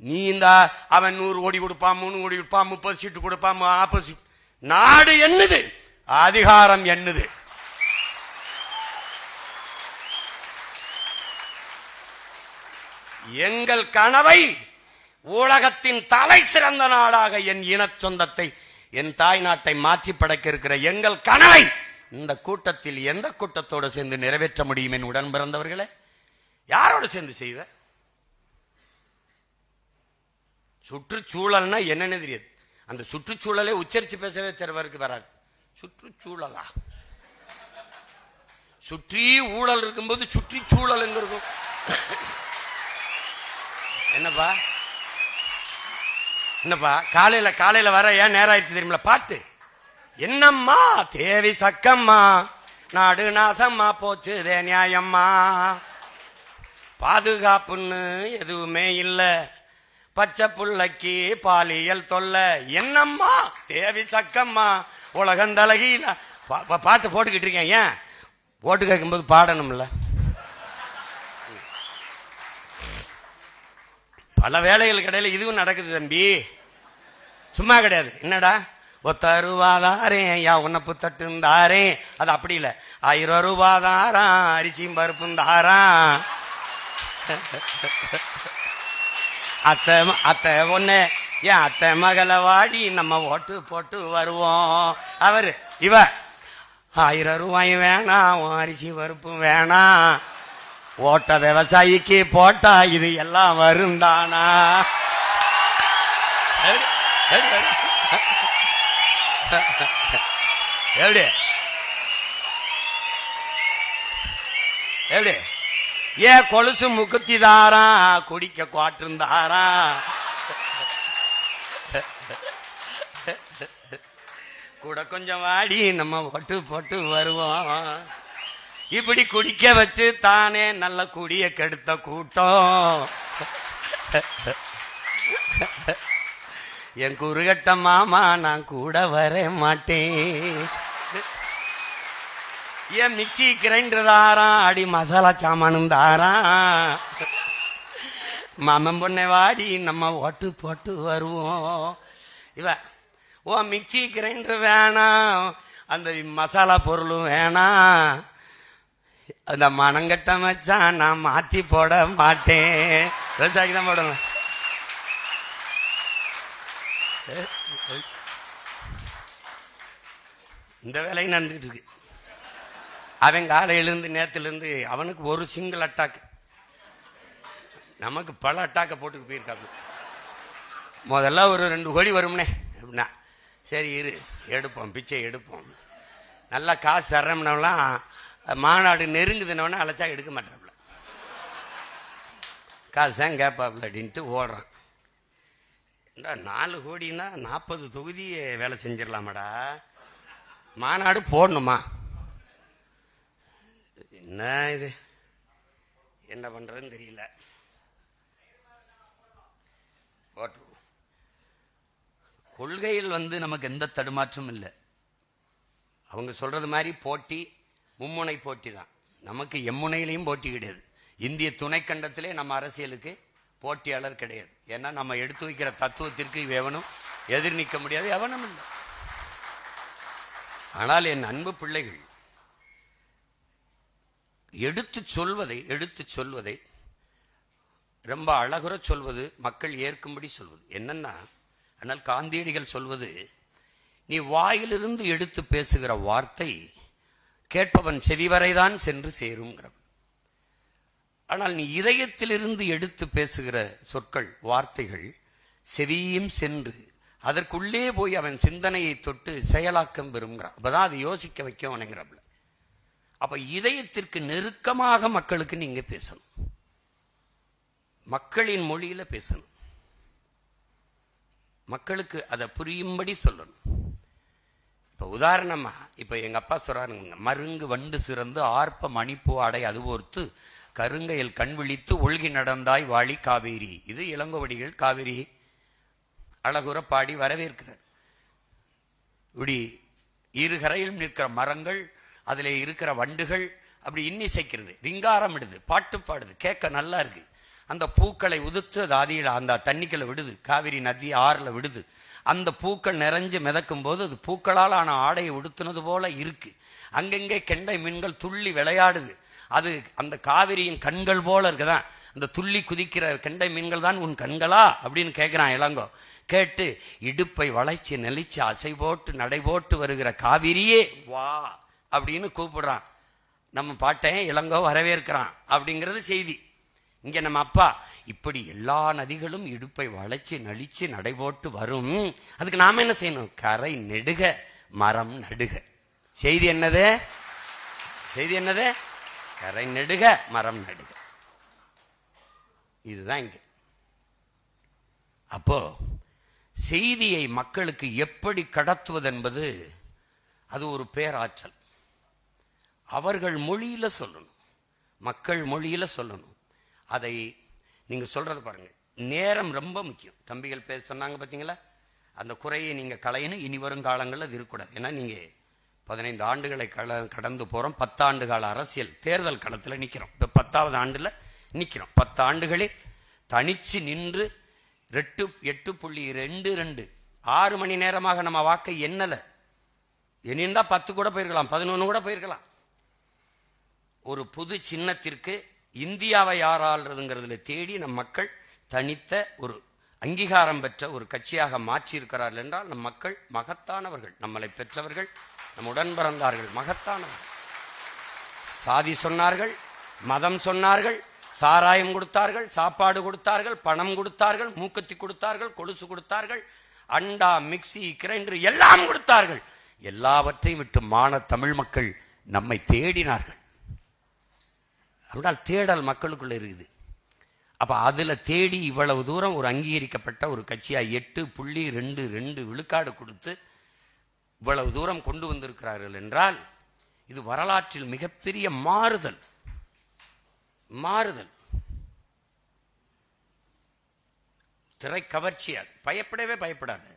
நீ இந்த அவன் 100 கோடி கொடுப்பான், 3 கோடி கொடுப்பான், 30 சீட்டு கொடுப்பான், 40 சீட்டு. நாடு என்னது? அதிகாரம் என்னது? எங்கள் கனவை உலகத்தின் தலை சிறந்த நாடாக என் இன சொந்தத்தை, என் தாய் நாட்டை மாற்றி படைக்க இருக்கிற எங்கள் கனவை இந்த கூட்டத்தில் எந்த கூட்டத்தோடு சேர்ந்து நிறைவேற்ற முடியும்? என் உடன் பிறந்தவர்களே, யாரோடு சேர்ந்து செய்வ? சுற்றுச்சூழல்னா என்னன்னு தெரியாது. அந்த சுற்றுச்சூழலை உச்சரித்து பேசவே சிறவருக்கு வராது. சுற்றுச்சூழலா? சுற்றி ஊழல் இருக்கும்போது சுற்றுச்சூழல் எங்க இருக்கும்? என்னப்பா என்னப்பா காலையில வர ஏன் நேரம் ஆயிடுச்சு தெரியுமில? பாட்டு என்னம்மா தேவி சக்கம்மா, நாடு நாசம்மா போச்சுதே நியாயம்மா, பாதுகாப்புன்னு எதுவுமே இல்ல, பச்சை புள்ளைக்கு பாலியல் தொல்ல, என்னம்மா தேவி சக்கம்மா உலகம் தலகில. பாட்டு போட்டுக்கிட்டு இருக்கேன். ஏன் போட்டு கேட்கும்போது பாடணும்ல? பல வேலைகள் கிடையில இதுவும் நடக்குது தம்பி, சும்மா கிடையாது. என்னடா ஒத்தருவாதாரேன் யா உன்னப்பு தட்டுந்தாரே, அது அப்படி இல்ல. 1000 ரூபாதாரான் அரிசியும் பருப்பும் தாரான், அத்தை ஒண்ணு ஏன் அத்தை மகளை வாடி நம்ம ஓட்டு போட்டு வருவோம். அவரு இவ 1000 ரூபாய் வேணாம், அரிசி பருப்பு வேணாம், ஓட்ட விவசாயிக்கு போட்டா இது எல்லாம் வருந்தானா? எப்படி எப்படி ஏன் கொலுசு முக்குத்தி தாரா, குடிக்க குவாட்டிருந்தாரா, கூட கொஞ்சம் வாடி நம்ம ஓட்டு போட்டு வருவோம். இப்படி குடிக்க வச்சு தானே நல்ல குடிய கெடுத்த கூட்டம். என் குறுகட்ட மாமா நான் கூட வர மாட்டேன். என் மிக்சி கிரைண்டர் தாரான், அடி மசாலா சாமானும் தாரான், மாமன் பொண்ணை வாடி நம்ம ஓட்டு போட்டு வருவோம். இவ ஓ மிக்சி கிரைண்டர் வேணாம், அந்த மசாலா பொருளும் வேணாம், அந்த மனங்கட்ட மச்சான் நான் மாத்தி போட மாட்டேன். விவசாயிக்கு தான் போடலாம். இந்த வேலையும் நடந்துட்டு இருக்கு. அவன் காலையிலிருந்து நேத்திலிருந்து அவனுக்கு ஒரு சிங்கிள் அட்டாக், நமக்கு பல அட்டாக்க போட்டுட்டு போயிருக்காங்க. முதல்ல ஒரு 2 கோடி வரும்னே அப்படின்னா சரி இரு எடுப்போம், பிச்சை எடுப்போம், நல்லா காசு தர்றோம்னாலாம் மாநாடு நெருங்குதுனவன அழைச்சா எடுக்க மாட்டாப்ல, காசு தான் கேட்பாப்ல அப்படின்ட்டு ஓடுறான். 4 கோடின்னா 40 தொகுதி வேலை செஞ்சிடலாமாடா, மாநாடு போடணுமா? என்ன இது, என்ன பண்றதுன்னு தெரியல. கொள்கையில் நமக்கு எந்த தடுமாற்றம் இல்லை. அவங்க சொல்றது மாதிரி போட்டி மும்முனை போட்டி தான். நமக்கு எம்முனையிலையும் போட்டி கிடையாது. இந்திய துணைக்கண்டத்திலே நம்ம அரசியலுக்கு போட்டியாளர் கிடையாது. ஏன்னா நம்ம எடுத்து வைக்கிற தத்துவத்திற்கு எவனும் எதிர் நிற்க முடியாது, எவனும் இல்லை. ஆனால் என் அன்பு பிள்ளைகள் எடுத்து சொல்வதை ரொம்ப அழகுற சொல்வது, மக்கள் ஏற்கும்படி சொல்வது என்னன்னா, ஆனால் காந்தியடிகள் சொல்வது, நீ வாயிலிருந்து எடுத்து பேசுகிற வார்த்தை கேட்பவன் செவிவரைதான் சென்று சேருங்கிற. ஆனால் நீ இதயத்திலிருந்து எடுத்து பேசுகிற சொற்கள், வார்த்தைகள் செவியும் சென்று அதற்குள்ளே போய் அவன் சிந்தனையை தொட்டு செயலாக்கம் பெறுங்கிறான். அப்பதான் அதை யோசிக்க வைக்கணுங்கிறப்ப. அப்ப இதயத்திற்கு நெருக்கமாக மக்களுக்கு நீங்க பேசணும், மக்களின் மொழியில பேசணும், மக்களுக்கு அதை புரியும்படி சொல்லணும். இப்ப உதாரணமா, இப்ப எங்க அப்பா சொல்றாருங்க, மருங்கு வண்டு சிறந்து ஆர்ப்ப மணிப்பூ அடை அதுவோர்த்து கருங்கையில் கண் விழித்து ஒழுகி நடந்தாய் வாழி காவேரி. இது இளங்கோவடிகள் காவேரி அழகுற பாடி வரவேற்கிறார். இப்படி இருகரையில் நிற்கிற மரங்கள், அதுல இருக்கிற வண்டுகள் அப்படி இன்னிசைக்கிறது, ரிங்காரம் இடுது, பாட்டு பாடுது, கேட்க நல்லா இருக்கு. அந்த பூக்களை உதுத்து அது ஆதியில அந்த தண்ணிக்குள்ள விடுது, காவிரி நதி ஆறுல விடுது. அந்த பூக்கள் நிறைஞ்சு மிதக்கும் போது அது பூக்களால் ஆன ஆடையை உடுத்துனது போல இருக்கு. அங்கங்கே கெண்டை மீன்கள் துள்ளி விளையாடுது. அது அந்த காவிரியின் கண்கள் போல இருக்குதான். அந்த துள்ளி குதிக்கிற கெண்டை மீன்கள் தான் உன் கண்களா அப்படின்னு கேட்கிறான் இளங்கோ. கேட்டு இடுப்பை வளைச்சு நெளிச்சு அசை போட்டு நடை போட்டு வருகிற காவிரியே வா அப்படின்னு கூப்பிடுறான். நம்ம பாட்டேன் இளங்கோ வரவேற்கிறான் அப்படிங்கிறது செய்தி. இங்க நம்ம அப்பா இப்படி எல்லா நதிகளும் இடுப்பை வளைச்சு நளிச்சு நடைபோட்டு வரும், அதுக்கு நாம என்ன செய்யணும்? கரை நெடுக மரம் நடுக. செய்தி என்னது? செய்தி என்னது? கரை நெடுக மரம் நடுக. இதுதான் இங்க. அப்போ செய்தியை மக்களுக்கு எப்படி கடத்துவது என்பது அது ஒரு பேராற்றல். அவர்கள் மொழியில சொல்லணும், மக்கள் மொழியில சொல்லணும். அதை நீங்க சொல்றது பாருங்க, நேரம் ரொம்ப முக்கியம். தம்பிகள் பேச சொன்னாங்க பாத்தீங்களா, அந்த குறையை நீங்க களையணும். இனி வரும் காலங்களில் அது இருக்கக்கூடாது. ஏன்னா நீங்க 15 ஆண்டுகளை கடந்து போறோம். 10 ஆண்டு கால அரசியல் தேர்தல் களத்தில் நிக்கிறோம். இப்ப 10வது ஆண்டுல நிக்கிறோம். 10 ஆண்டுகளில் தனிச்சு நின்று 8.22 6 மணி நேரமாக நம்ம வாக்கை எண்ணல. எண்ணிருந்தா 10 கூட போயிருக்கலாம், 11 கூட போயிருக்கலாம். ஒரு புது சின்னத்திற்கு இந்தியாவை யாராள்றதுங்கிறதுல தேடி நம் மக்கள் தனித்த ஒரு அங்கீகாரம் பெற்ற ஒரு கட்சியாக மாற்றி இருக்கிறார்கள் என்றால் நம் மக்கள் மகத்தானவர்கள், நம்மளை பெற்றவர்கள், நம் உடன் பிறந்தார்கள், மகத்தானவர்கள். சாதி சொன்னார்கள், மதம் சொன்னார்கள், சாராயம் கொடுத்தார்கள், சாப்பாடு கொடுத்தார்கள், பணம் கொடுத்தார்கள், மூக்கத்தி கொடுத்தார்கள், கொலுசு கொடுத்தார்கள், அண்டா மிக்சி கிரைண்டர் எல்லாம் கொடுத்தார்கள். எல்லாவற்றையும் விட்டு மான தமிழ் மக்கள் நம்மை தேடினார்கள். அப்படினால் தேடல் மக்களுக்குள்ள இருக்குது. அப்ப அதுல தேடி இவ்வளவு தூரம் ஒரு அங்கீகரிக்கப்பட்ட ஒரு கட்சியா 8.22 விழுக்காடு கொடுத்து இவ்வளவு தூரம் கொண்டு வந்திருக்கிறார்கள் என்றால் இது வரலாற்றில் மிகப்பெரிய மாறுதல். மாறுதல் திரை கவர்ச்சியால் பயப்படவே பயப்படாது.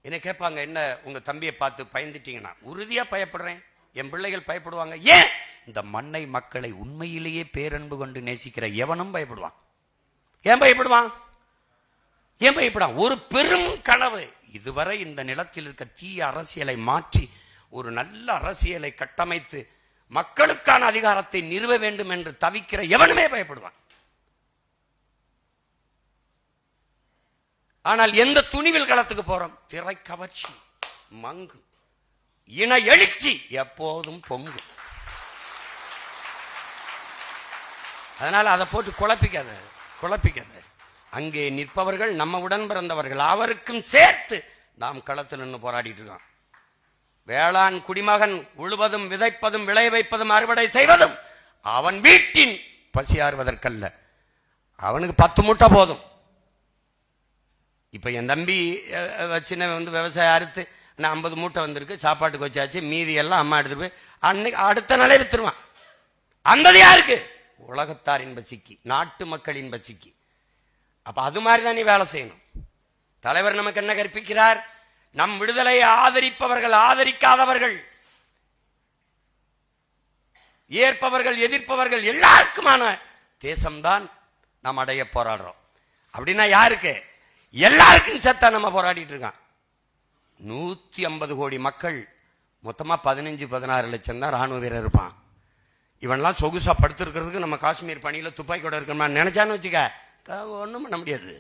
என்ன கேட்பாங்க, என்ன உங்க தம்பியை பார்த்து பயந்துட்டீங்கன்னா? உறுதியா பயப்படுறேன். என் பிள்ளைகள் பயப்படுவாங்க. ஏன்? இந்த மண்ணை மக்களை உண்மையிலேயே பேரன்பு கொண்டு நேசிக்கிற எவனும் பயப்படுவான். ஏன் பயப்படுவான்? ஏன் பயப்படான்? ஒரு பெரும் கனவு. இதுவரை இந்த நிலத்தில் இருக்க தீய அரசியலை மாற்றி ஒரு நல்ல அரசியலை கட்டமைத்து மக்களுக்கான அதிகாரத்தை நிறுவ வேண்டும் என்று தவிக்கிற எவனுமே பயப்படுவான். ஆனால் எந்த துணிவில் களத்துக்கு போறோம்? திரை கவர்ச்சி, மங்கு, இன எழுச்சி எப்போதும் பொங்கு. அதனால அதை போட்டு குழப்பிக்காத. அங்கே நிற்பவர்கள் நம்ம உடன் பிறந்தவர்கள், அவருக்கும் சேர்த்து நாம் களத்தில் நின்று போராடிட்டு இருக்கோம். வேளாண் குடிமகன் உழுவதும் விதைப்பதும் விளைய வைப்பதும் அறுவடை செய்வதும் அவன் வீட்டின் பசியாறுவதற்கல்ல. அவனுக்கு 10 மூட்டை போதும். இப்ப என் தம்பி சின்ன விவசாயம் அறுத்து 50 மூட்டை வந்திருக்கு, சாப்பாட்டுக்கு வச்சாச்சு, மீதி எல்லாம் அம்மா எடுத்துட்டு போய் அன்னைக்கு அடுத்த நாளே வித்துருவான். அந்த யாருக்கு? உலகத்தாரின் பசிக்கு, நாட்டு மக்களின் பசிக்கு. அப்ப அது மாதிரிதான் நீ வேலை செய்யணும். தலைவர் நமக்கு என்ன கற்பிக்கிறார்? நம் விடுதலையை ஆதரிப்பவர்கள், ஆதரிக்காதவர்கள், ஏற்பவர்கள், எதிர்ப்பவர்கள் எல்லாருக்குமான தேசம்தான் நாம் அடைய போராடுறோம். அப்படின்னா யாருக்கு? எல்லாருக்கும் சேர்த்தா நம்ம போராடிட்டு இருக்கான். 150 கோடி மக்கள், மொத்தமா 15-16 லட்சம் தான் ராணுவ வீரர் இருப்பான். இவன்லாம் சொகுசா படுத்திருக்கிறதுக்கு நம்ம காஷ்மீர் பணியில துப்பாக்கியோட இருக்கணுமா நினைச்சான்னு வச்சுக்க, ஒண்ணும் பண்ண முடியாது.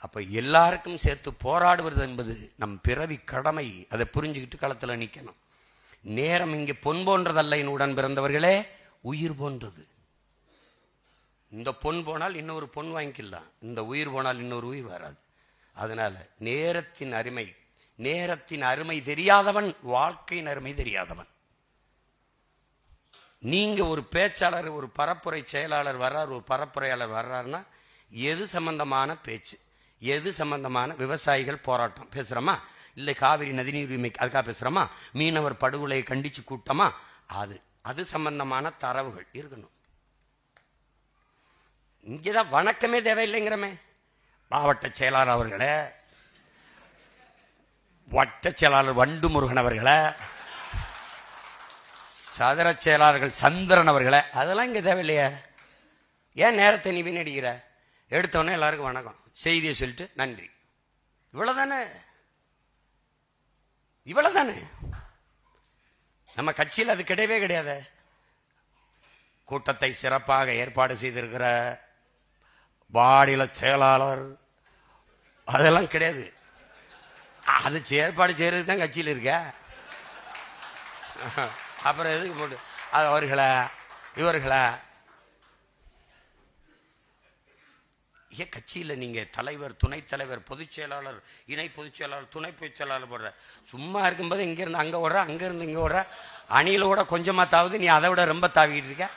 அப்ப எல்லாருக்கும் சேர்த்து போராடுவது என்பது நம் பிறவி கடமை. அதை புரிஞ்சுக்கிட்டு களத்துல நிக்கணும். நேரம் இங்கே பொன் போன்றதல்ல என் உடன் பிறந்தவர்களே, உயிர் போன்றது. இந்த பொன் போனால் இன்னொரு பொன் வாங்கிக்கலாம், இந்த உயிர் போனால் இன்னொரு உயிர் வராது. அதனால நேரத்தின் அருமை தெரியாதவன் வாழ்க்கையின் அருமை தெரியாதவன். நீங்க ஒரு பேச்சாளர், ஒரு பரப்புரை செயலாளர் வர்றார், ஒரு பரப்புரையாளர் வர்றாருன்னா எது சம்பந்தமான பேச்சு, எது சம்பந்தமான விவசாயிகள் போராட்டம் பேசுறோமா, இல்லை காவிரி நதிநீர் உரிமை அதுக்காக பேசுறோமா, மீனவர் படுகொலையை கண்டிச்சு கூட்டமா, அது சம்பந்தமான தரவுகள் இருக்கணும். இங்கதான் வணக்கமே தேவையில்லைங்கிறமே. மாவட்ட செயலாளர் அவர்களே, வட்ட செயலாளர் வண்டு முருகன் அவர்களே, சதுர செயலாளர்கள் சந்திரன் அவர்களே, அதெல்லாம் இங்க தேவையில்லையா? ஏன் நேரத்தை நீ வீணடிக்கிற? எடுத்தவொடனே எல்லாருக்கும் வணக்கம், செய்தியை சொல்லிட்டு நன்றி, இவ்வளவுதானே. நம்ம கட்சியில் அது கிடையவே கிடையாது. கூட்டத்தை சிறப்பாக ஏற்பாடு செய்திருக்கிற மாநில செயலாளர் அதெல்லாம் கிடையாது. அது ஏற்பாடு செய்யறதுக்கு தான் கட்சியில் இருக்க. அப்புறம் எதுக்கு போட்டு அவர்களா இவர்களா? ஏன் கட்சியில நீங்க தலைவர், துணைத் தலைவர், பொதுச் செயலாளர், இணை பொதுச் செயலாளர், துணை பொதுச் செயலாளர் போடுற, சும்மா இருக்கும்போது இங்க இருந்து அங்க ஓடுற, அங்க இருந்து இங்க ஓடுற, அணியிலோட கொஞ்சமா தாவது, நீ அதை விட ரொம்ப தாவிக்கிட்டு இருக்க.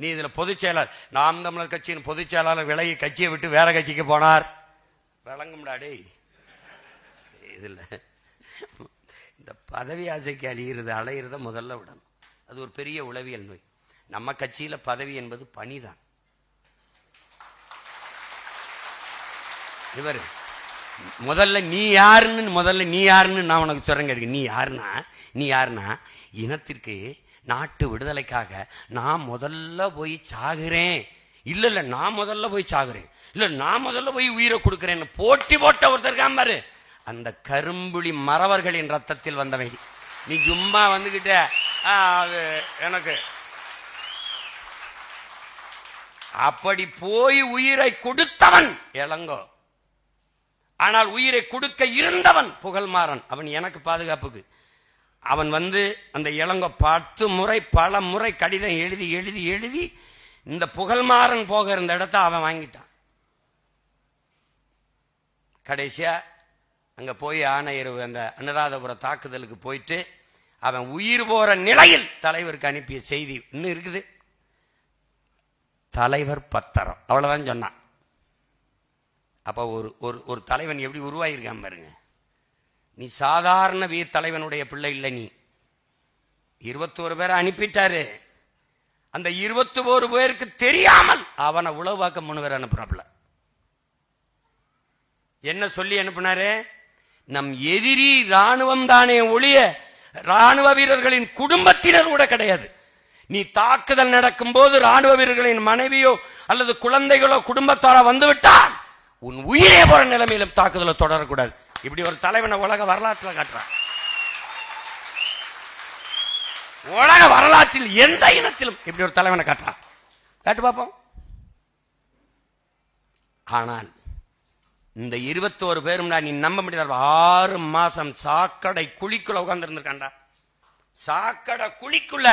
நீ இதுல பொதுச் செயலாளர், நாம் தமிழர் கட்சியின் பொதுச் செயலாளர் விலகி கட்சியை விட்டு வேற கட்சிக்கு போனார், விளங்கும்டாடே. இதுல இந்த பதவி ஆசைக்கு அலையிறத முதல்ல விடணும். அது ஒரு பெரிய உளவியல் நோய். நம்ம கட்சியில பதவி என்பது பணிதான். இவர் முதல்ல நீ யாருன்னு நான் உனக்கு சொல்றேன் கேட்க. நீ யாருன்னா இனத்திற்கு, நாட்டு விடுதலைக்காக நான் முதல்ல போய் சாகுறேன், இல்ல நான் முதல்ல போய் சாகுறேன், இல்ல நான் முதல்ல போய் உயிரை கொடுக்கிறேன்னு போட்டி போட்ட ஒருத்தர் பாரு, அந்த கரும்புலி மறவர்களின் ரத்தத்தில் வந்தவை. நீ சும்மா வந்துகிட்ட அது எனக்கு அப்படி போய் உயிரை கொடுத்தவன் இளங்கோ. ஆனால் உயிரை கொடுக்க இருந்தவன் புகழ்மாறன். அவன் எனக்கு பாதுகாப்புக்கு அவன் அந்த இளங்கோ 10 முறை பல முறை கடிதம் எழுதி எழுதி எழுதி இந்த புகழ்மாறன் போக இருந்த இடத்த அவன் வாங்கிட்டான். கடைசியா அங்க போய் ஆணையர் அந்த அனுராதபுர தாக்குதலுக்கு போயிட்டு அவன் உயிர் போற நிலையில் தலைவருக்கு அனுப்பிய செய்தி இன்னும் இருக்குது. தலைவர் பத்திரம், அவ்வளவுதான் சொன்னான். அப்ப ஒரு தலைவன் எப்படி உருவாயிருக்கான் பாருங்க. நீ சாதாரண வீர் தலைவனுடைய பிள்ளை இல்லை. நீ 21 பேரை அனுப்பிட்டாரு. அந்த 21 பேருக்கு தெரியாமல் அவனை உளவாக்க 3 பேர் அனுப்புறாப்ல. என்ன சொல்லி அனுப்புனாரு? நம் எதிரி ராணுவம் தானே ஒழிய ராணுவ வீரர்களின் குடும்பத்தினர் கூட கிடையாது. நீ தாக்குதல் நடக்கும் போது ராணுவ வீரர்களின் மனைவியோ அல்லது குழந்தைகளோ குடும்பத்தாரோ வந்துவிட்டால் உன் உயிரே போற நிலைமையிலும் தாக்குதலை தொடரக்கூடாது. இப்படி ஒரு தலைவனை உலக வரலாற்றில் காட்டுறான். உலக வரலாற்றில் எந்த இனத்திலும் இப்படி ஒரு தலைவனை காட்டுறான். காட்டு பார்ப்போம். ஆனால் இந்த 21 பேரும் நீ நம்ப முடியாது. 6 மாசம் சாக்கடை குழிக்குள்ள உட்கார்ந்து இருந்திருக்காண்டா. சாக்கடை குழிக்குள்ள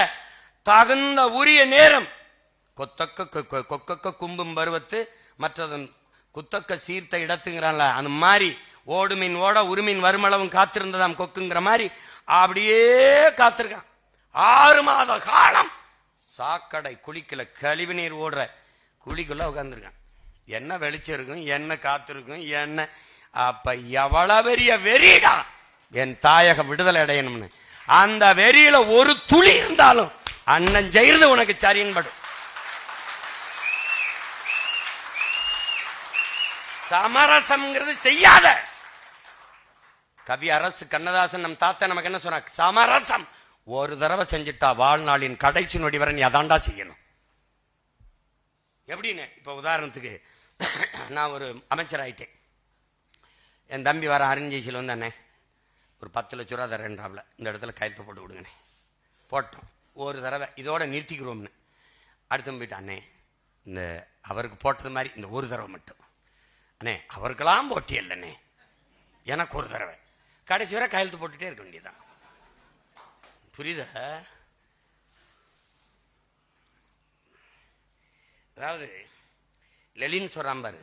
தகுந்த உரிய நேரம் கொக்கக்க கும்பும் பருவத்து மற்றதன் குத்தக்க சீர்த்த இடத்துங்கிறான்ல, அந்த மாதிரி ஓடுமின் ஓட உருமின் வருமளவும் காத்திருந்ததாம் கொக்குங்கிற மாதிரி அப்படியே காத்திருக்கான். 6 மாத காலம் சாக்கடை குழிக்குள்ள கழிவு நீர் ஓடுற குழிக்குள்ள உட்கார்ந்துருக்கான். என்ன வெளிச்சம் இருக்கும், என்ன காத்திருக்கும், என்ன அப்ப எவ்வளவு பெரிய வெறிடா என் தாயக விடுதலை அடையணும்னு. அந்த வெறியில ஒரு துளி இருந்தாலும் அண்ணன் ஜெயிறது உனக்கு சரியன்படும். சமரசம்ங்கிறது செய்யாத. கவி அரசு கண்ணதாசன் நம் தாத்தா நமக்கு என்ன சொன்ன? சமரசம் ஒரு தடவை செஞ்சுட்டா வாழ்நாளின் கடைசி நொடி வரை நீ அதாண்டா செய்யணும். எப்படின்னு இப்ப உதாரணத்துக்கு நான் ஒரு அமைச்சர் ஆயிட்டேன். என் தம்பி வர அருஞ்செய்சியில் வந்தானே ஒரு 10 லட்ச ரூபா தரேன்றாப்ல, இந்த இடத்துல கையெழுத்து போட்டு விடுங்கண்ணே. போட்டோம். ஒரு தடவை இதோட நிறுத்திக்கிறோம்னு. அடுத்த போயிட்டு, அண்ணே இந்த அவருக்கு போட்டது மாதிரி இந்த ஒரு தடவை மட்டும் அண்ணே, அவருக்கெல்லாம் போட்டி இல்லைண்ணே, எனக்கு ஒரு தடவை. கடைசி வரை கையெழுத்து போட்டுட்டே இருக்க வேண்டியதான். புரியுதா? அதாவது லெலின் சொல்றான் பாரு,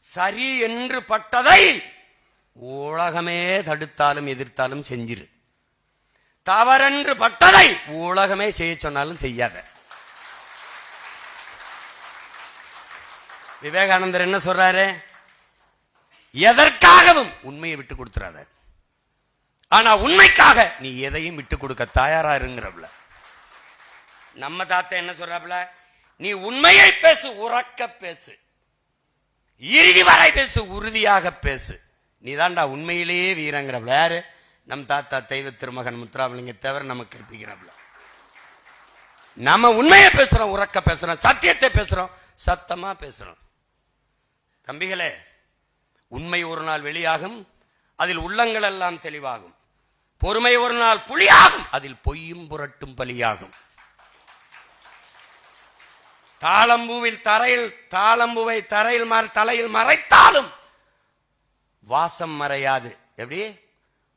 சரி என்று பட்டதை உலகமே தடுத்தாலும் எதிர்த்தாலும் செஞ்சிரு, தவறென்று பட்டதை உலகமே செய்ய சொன்னாலும் செய்யாத. விவேகானந்தர் என்ன சொல்றாரு? எதற்காகவும் உண்மையை விட்டு கொடுத்துறாத, ஆனா உண்மைக்காக நீ எதையும் விட்டு கொடுக்க தயாரா இருங்கிறப்ல. நம்ம தாத்தா என்ன சொல்றாப்ல? நீ உண்மையை பேசு, உறக்க பேசு, இறுதி வரை பேசு, உறுதியாக பேசு, நீ தாண்டா உண்மையிலேயே வீரங்கிறப்ல. யாரு? நம் தாத்தா தெய்வ திருமகன் முத்துராமலிங்க தவிர நமக்கு கற்பிக்கிறப்ல. நம்ம உண்மையை பேசுறோம், உறக்க பேசுறோம், சத்தியத்தை பேசுறோம், சத்தமா பேசுறோம். தம்பிகளே, உண்மை ஒரு நாள் வெளியாகும், அதில் உள்ளங்கள் எல்லாம் தெளிவாகும். பொறுமை ஒரு நாள் புலியாகும், அதில் பொய்யும் புரட்டும் பலியாகும். தாளம்பூவை தலையில் மறைத்தாலும் வாசம் மறையாது. எப்படி?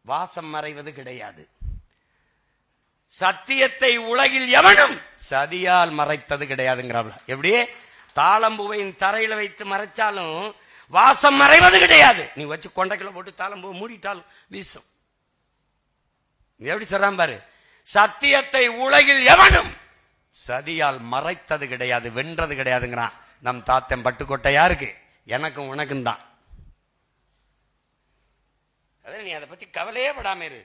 வாசம் மறைவது கிடையாது. சத்தியத்தை உலகில் எவனும் சதியால் மறைத்தது கிடையாதுங்கிறாப்ல. எப்படி? தாளம்பூவையின் தரையில வைத்து மறைச்சாலும் வாசம் மறைவது கிடையாது. நீ வச்சு கொண்டைக்குள்ள போட்டு தாளம்பூ மூடிட்டாலும் வீசும். எப்படி சொல்றான் பாரு, சத்தியத்தை உலகில் எவனும் சதியால் மறைத்தது கிடையாது, வென்றது கிடையாதுங்கிறான். நம் தாத்தன் பட்டுக்கோட்டை யாருக்கு? எனக்கும் உனக்கும் தான். நீ அதை பத்தி கவலையே படாம இரு.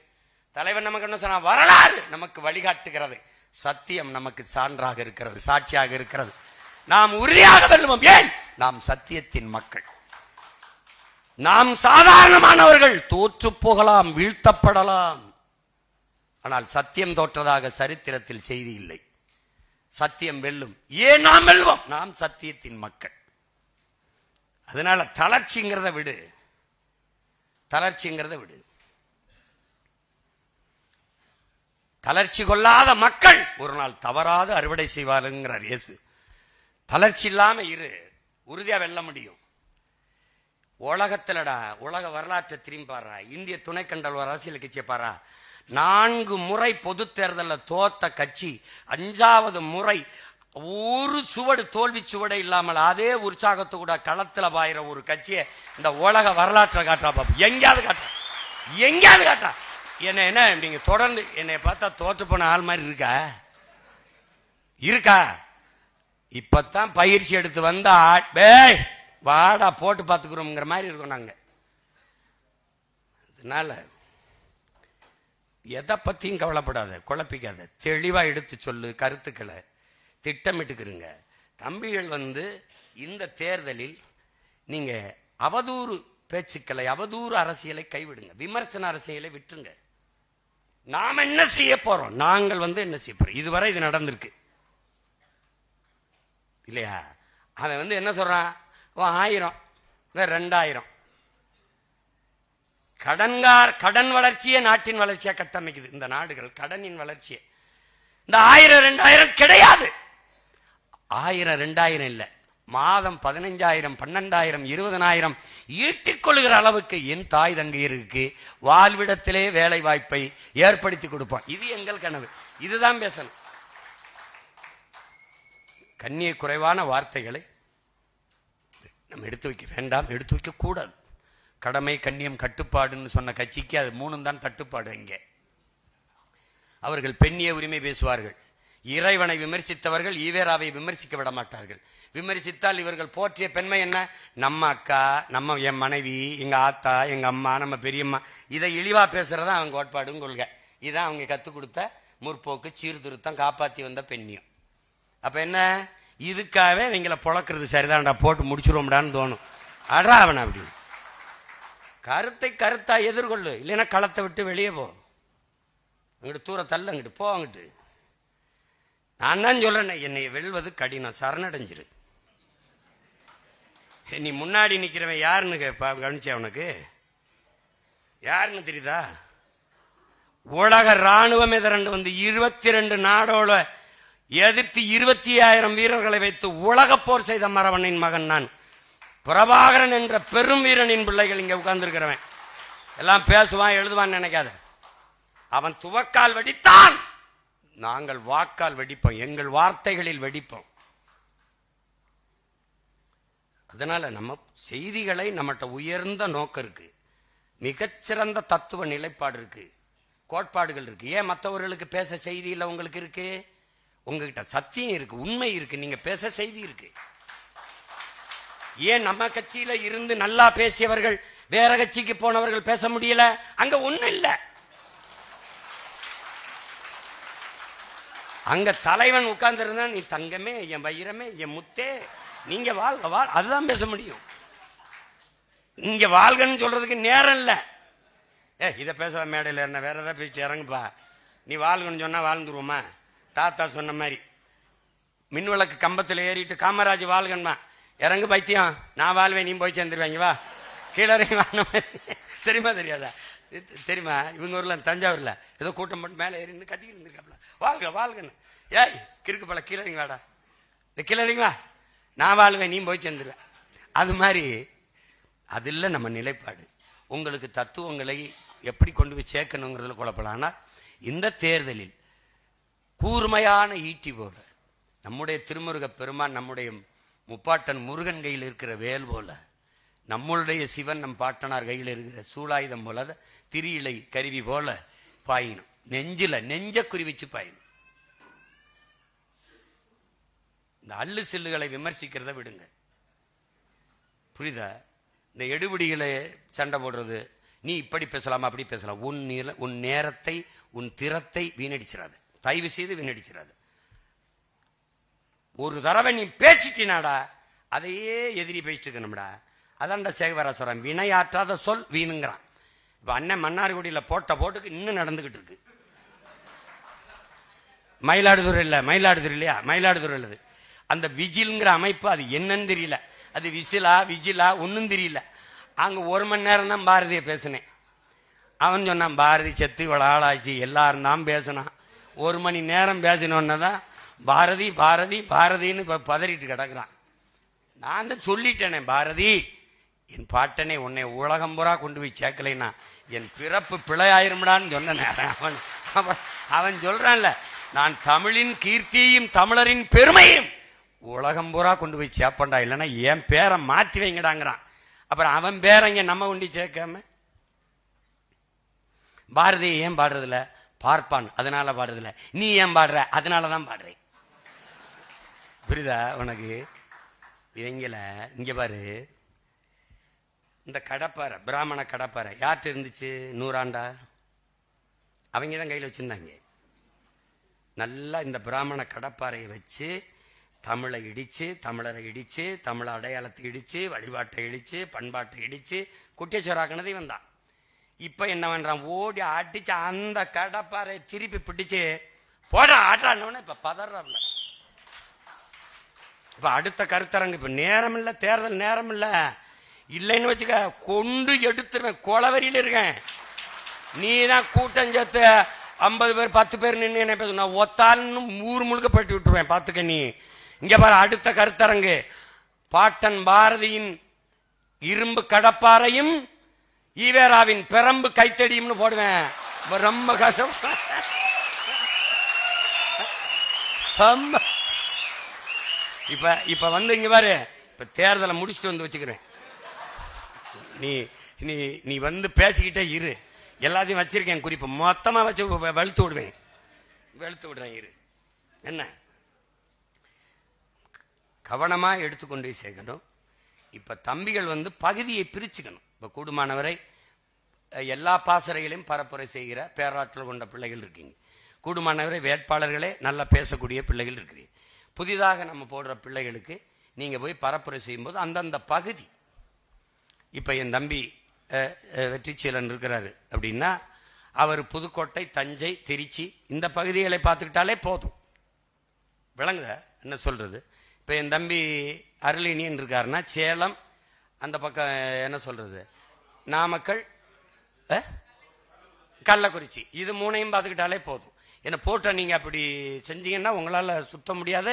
தலைவன் நமக்கு என்ன சொன்னா? வரலாறு நமக்கு வழிகாட்டுகிறது, சத்தியம் நமக்கு சான்றாக இருக்கிறது, சாட்சியாக இருக்கிறது. நாம் உறுதியாக வெல்லுவோம். ஏன்? நாம் சத்தியத்தின் மக்கள். நாம் சாதாரணமானவர்கள், தோற்று போகலாம், வீழ்த்தப்படலாம். ஆனால் சத்தியம் தோற்றதாக சரித்திரத்தில் செய்தி இல்லை. சத்தியம் வெல்லும். ஏன் நாம் வெல்வோம்? நாம் சத்தியத்தின் மக்கள். அதனால தளர்ச்சிங்கிறத விடு, தளர்ச்சிங்கிறத விடு. தளர்ச்சி கொள்ளாத மக்கள் ஒரு நாள் தவறாத அறுவடை செய்வாருங்கிறார் இயேசு. தளர்ச்சி இல்லாம இரு, உறுதியா வெல்ல முடியும். உலகத்திலடா, உலக வரலாற்றை திரும்பி பாரா, இந்திய துணை கண்டல் அரசியல் கட்சியை பாரா, 4 முறை பொது தேர்தலில் தோத்த கட்சி 5வது முறை ஒரு சுவடு, தோல்வி சுவடு இல்லாமல் அதே உற்சாகத்து கூட களத்துல பாயிர ஒரு கட்சியை இந்த உலக வரலாற்றை காட்டா பாப்பா. எங்கேயாவது காட்டா, எங்கேயாவது காட்டா. என்ன நீங்க தொடர்ந்து என்னை பார்த்தா தோற்று போன ஆள் மாதிரி இருக்கா? இப்பதான் பயிற்சி எடுத்து வந்தா வாடா போட்டு பார்த்துக்கிறோம்ங்கிற மாதிரி இருக்கும் நாங்க. அதனால எதை பத்தியும் கவலைப்படாத, குழப்பிக்காத, தெளிவா எடுத்து சொல்லு, கருத்துக்களை திட்டமிட்டுக்கிறீங்க. தம்பிகள் இந்த தேர்தலில் நீங்க அவதூறு பேச்சுக்களை, அவதூறு அரசியலை கைவிடுங்க, விமர்சன அரசியலை விட்டுருங்க. நாம என்ன செய்ய போறோம்? நாங்கள் என்ன செய்ய போறோம்? இதுவரை இது நடந்திருக்கு இல்லையா? அவன் என்ன சொல்றான்? 1000 2000 கடன் வளர்ச்சியே நாட்டின் வளர்ச்சியா கட்டமைக்குது. இந்த நாடுகள் கடனின் வளர்ச்சியை. இந்த 1000 2000 கிடையாது. 1000 2000 இல்ல, மாதம் 15,000 12,000 20,000 ஈட்டிக் கொள்ளுகிற அளவுக்கு என் தாய் தங்கையருக்கு வாழ்விடத்திலே வேலை வாய்ப்பை ஏற்படுத்தி கொடுப்போம். இது எங்கள் கனவு. இதுதான் பேசணும். கண்ணிய குறைவான வார்த்தைகளை நம்ம எடுத்து வைக்க வேண்டாம், எடுத்து வைக்க கூடாது. கடமை, கண்ணியம், கட்டுப்பாடுன்னு சொன்ன கட்சிக்கு அது 3 தான் தட்டுப்பாடு. இங்கே அவர்கள் பெண்ணிய உரிமை பேசுவார்கள். இறைவனை விமர்சித்தவர்கள் ஈவேராவை விமர்சிக்க விட மாட்டார்கள். விமர்சித்தால் இவர்கள் போற்றிய பெண்மை என்ன? நம்ம அக்கா, நம்ம என் மனைவி, எங்க ஆத்தா, எங்க அம்மா, நம்ம பெரியம்மா, இதை இழிவா பேசுறதா அவங்க கோட்பாடுன்னு கொள்கை. இதான் அவங்க கத்துக் கொடுத்த முற்போக்கு, சீர்திருத்தம், காப்பாத்தி வந்த பெண்ணியம். அப்ப என்ன? இதுக்காகவே இவங்களை பொழக்கிறது சரிதான்டா, போட்டு முடிச்சிருவோம்டான்னு தோணும். அடா அவன் அப்படி கருத்தை கருத்தா எதிர்கொள்ளு, இல்லைன்னா களத்தை விட்டு வெளியே போ, அங்கிட்டு தூர தள்ள, அங்கிட்டு போ. அங்கிட்டு நான் தான் சொல்றேன், என்னை வெல்வது கடினம், சரணடைஞ்சிரு. நீ முன்னாடி நிக்கிறவன் யாருன்னு கவனிச்ச? அவனுக்கு யாருன்னு தெரியுதா? உலக ராணுவமே திரண்டு வந்து 22 நாடோட எதிர்த்து 20,000 வீரர்களை வைத்து உலக போர் செய்த மறவனின் மகன் நான். பிரபாகரன் என்ற பெரும் வீரனின் பிள்ளைகள் இங்க உட்கார்ந்துருக்கிறவன். எல்லாம் பேசுவான் எழுதுவான் நினைக்காத. அவன் துவக்கால் வெடித்தான், நாங்கள் வாக்கால் வெடிப்போம், எங்கள் வார்த்தைகளில் வெடிப்போம். அதனால நம்ம செய்திகளை நம்மகிட்ட உயர்ந்த நோக்கம் இருக்கு, மிகச்சிறந்த தத்துவ நிலைப்பாடு இருக்கு, கோட்பாடுகள் இருக்கு. ஏன் மற்றவர்களுக்கு பேச செய்தி இல்லை? உங்களுக்கு இருக்கு, உங்ககிட்ட சத்தியம் இருக்கு, உண்மை இருக்கு, நீங்க பேச செய்தி இருக்கு. ஏன் நம்ம கட்சியில இருந்து நல்லா பேசியவர்கள் வேற கட்சிக்கு போனவர்கள் பேச முடியல? அங்க ஒண்ணு இல்ல, அங்க தலைவன் உட்கார்ந்து இருந்தா நீ தங்கமே, என் வைரமே, என் முத்தே, நீங்க வாழ்க வாழ், அதுதான் பேச முடியும். இங்க வாழ்கன்னு சொல்றதுக்கு நேரம் இல்ல. இத பேச மேடையில் என்ன வேற ஏதாவது பேச்சு இறங்குப்பா, நீ வாழ்கன்னு சொன்னா வாழ்ந்துருவோமா? தாத்தா சொன்ன மாதிரி மின்விளக்கு கம்பத்தில் ஏறிட்டு காமராஜ் வாழ்கன்மா, இறங்கு பைத்தியம், நான் வாழ்வேன், நீ போய் சேர்ந்துருவாங்க, வா கீழே தெரியுமா தெரியாதா? தெரியுமா? இவங்க ஊர்ல தஞ்சாவூர்ல ஏதோ கூட்டம் போட்டு மேலே ஏறி கத்திக்கிட்டு இருந்திருக்காப்ல, வாழ்க வாழ்கன்னு. ஏய் கிறுக்கு பல கீழே வாடா, இந்த கீழே வா, நான் வாழ்வேன், நீ போய் சேர்ந்துருவேன். அது மாதிரி அது இல்லை நம்ம நிலைப்பாடு. உங்களுக்கு தத்துவங்களை எப்படி கொண்டு போய் சேர்க்கணுங்கிறதுல குழப்பலாம். ஆனால் இந்த தேர்தலில் கூர்மையான ஈட்டி போல நம்முடைய திருமுருக பெருமான், நம்முடைய முப்பாட்டன் முருகன் கையில் இருக்கிற வேல் போல, நம்மளுடைய சிவன் நம் பாட்டனார் கையில் இருக்கிற சூலாயுதம் போல, திரியிலை கருவி போல பாயினும், நெஞ்ச குறிவிச்சு பாயினும். இந்த அள்ளு சில்லுகளை விமர்சிக்கிறத விடுங்க, புரியுதா? இந்த எடுபிடிகளை சண்டை போடுறது, நீ இப்படி பேசலாமா அப்படி பேசலாம், உன் நேரத்தை உன் திறத்தை வீணடிச்சிடாது, தயவு செய்து வீணடிச்சிடாது. ஒரு தடவை நீ பேசிட்டினாடா அதையே எதிரி பேசிட்டு இருக்கணும்டா. அதான்டா சேகவரா சொல்றான், வினையாற்றாத சொல் வீணுங்கிறான். இப்ப அண்ணன் மன்னார்குடியில போட்ட போட்டுக்கு இன்னும் நடந்துகிட்டு இருக்கு. மயிலாடுதுறை இல்ல, மயிலாடுதுறை இல்லையா, மயிலாடுதுறை இல்லது. அந்த விஜில்ங்கிற அமைப்பு அது என்னன்னு தெரியல, அது விஜிலா ஒன்னும் தெரியல. அங்க 1 மணி நேரம் தான் பாரதிய பேசினேன். அவன் சொன்னான் பாரதி செத்து இவ்வளவு ஆளாச்சு, எல்லாரும் தான் பேசினான். 1 மணி நேரம் பேசினோன்னதான் பாரதி பாரதி பாரதின்னு இப்ப பதறிட்டு கிடக்குறான். நான் தான் சொல்லிட்டேனே, பாரதி என் பாட்டனே உன்னை உலகம் பூரா கொண்டு போய் சேர்க்கலைன்னா என் பிறப்பு பிழையாயிரும்டான்னு சொன்னேன். அவன் சொல்றான்ல, நான் தமிழின் கீர்த்தியும் தமிழரின் பெருமையும் உலகம் பூரா கொண்டு போய் சேர்ப்பண்டா, இல்லைன்னா என் பேரை மாத்தி வைங்கடாங்கிறான். அப்புறம் அவன் பேரங்க நம்ம கொண்டு சேர்க்காம பாரதியை ஏன் பாடுறதில்ல? பார்ப்பான் அதனால பாடுறதில்ல. நீ ஏன் பாடுற? அதனாலதான் பாடுறேன். புரியுதா உனக்கு? இவங்கள இங்க பாரு, இந்த கடப்பாறை, பிராமண கடப்பாறை யார்கிட்ட இருந்துச்சு? 100 ஆண்டா அவங்க தான் கையில் வச்சிருந்தாங்க. நல்லா இந்த பிராமண கடப்பாறையை வச்சு தமிழை இடிச்சு, தமிழரை இடிச்சு, தமிழ் அடையாளத்தை இடிச்சு, வழிபாட்டை இடிச்சு, பண்பாட்டை இடிச்சு குட்டியச்சோராக்கினதை வந்தான். இப்ப என்ன பண்றான்? ஓடி அடிச்சு அந்த கடப்பாறை திருப்பி பிடிச்சு போட ஆட்டான்னு இப்ப பதறாங்க. இப்ப அடுத்த கருத்தரங்கு, இப்ப நேரம் இல்ல, தேர்தல் நேரம் இல்ல, இல்லைன்னு வச்சுக்க கொண்டு எடுத்துருவேன், கொலவரியில இருக்கேன். நீ தான் கூட்டம் சேர்த்து 50 பேர் 10 பேர் நின்று என்ன பேச, நான் ஒத்தால்னு ஊர் முழுக்க பட்டு விட்டுருவேன், பாத்துக்க. நீ இங்க பாரு, அடுத்த கருத்தரங்கு பாட்டன் பாரதியின் இரும்பு கடப்பாறையும் ஈவேராவின் பெரம்பு கைத்தடியும்னு போடுவேன். ரொம்ப கஷ்டம். இப்ப வந்து இங்க பாரு, இப்ப தேர்தலை முடிச்சுட்டு வந்து வச்சுக்கிறேன். நீ நீ நீ வந்து பேசிக்கிட்டே இரு, எல்லாத்தையும் வச்சிருக்கேன் குறிப்பு, மொத்தமா வச்சு வெளுத்து விடுறேன் இரு. என்ன கவனமா எடுத்துக்கொண்டு சேர்க்கணும். இப்ப தம்பிகள் வந்து பகுதியை பிரிச்சுக்கணும். இப்ப கூடுமானவரை எல்லா பாசறைகளையும் பரப்புரை செய்கிற பேராற்றல் கொண்ட பிள்ளைகள் இருக்கீங்க. கூடுமானவரை வேட்பாளர்களே நல்லா பேசக்கூடிய பிள்ளைகள் இருக்கிறீங்க. புதிதாக நம்ம போடுற பிள்ளைகளுக்கு நீங்க போய் பரப்புரை செய்யும் போது அந்தந்த பகுதி, இப்ப என் தம்பி வெற்றிச்சீலன் இருக்கிறாரு அப்படின்னா அவர் புதுக்கோட்டை, தஞ்சை, திருச்சி இந்த பகுதிகளை பார்த்துக்கிட்டாலே போதும். விளங்குத என்ன சொல்றது? இப்ப என் தம்பி அருளினியன் இருக்காருன்னா சேலம், அந்த பக்கம் என்ன சொல்றது, நாமக்கல், கள்ளக்குறிச்சி. இது மூணையும் பார்த்துக்கிட்டாலே போதும். என்ன போட்ட நீங்க அப்படி செஞ்சீங்கன்னா உங்களால சுத்த முடியாது.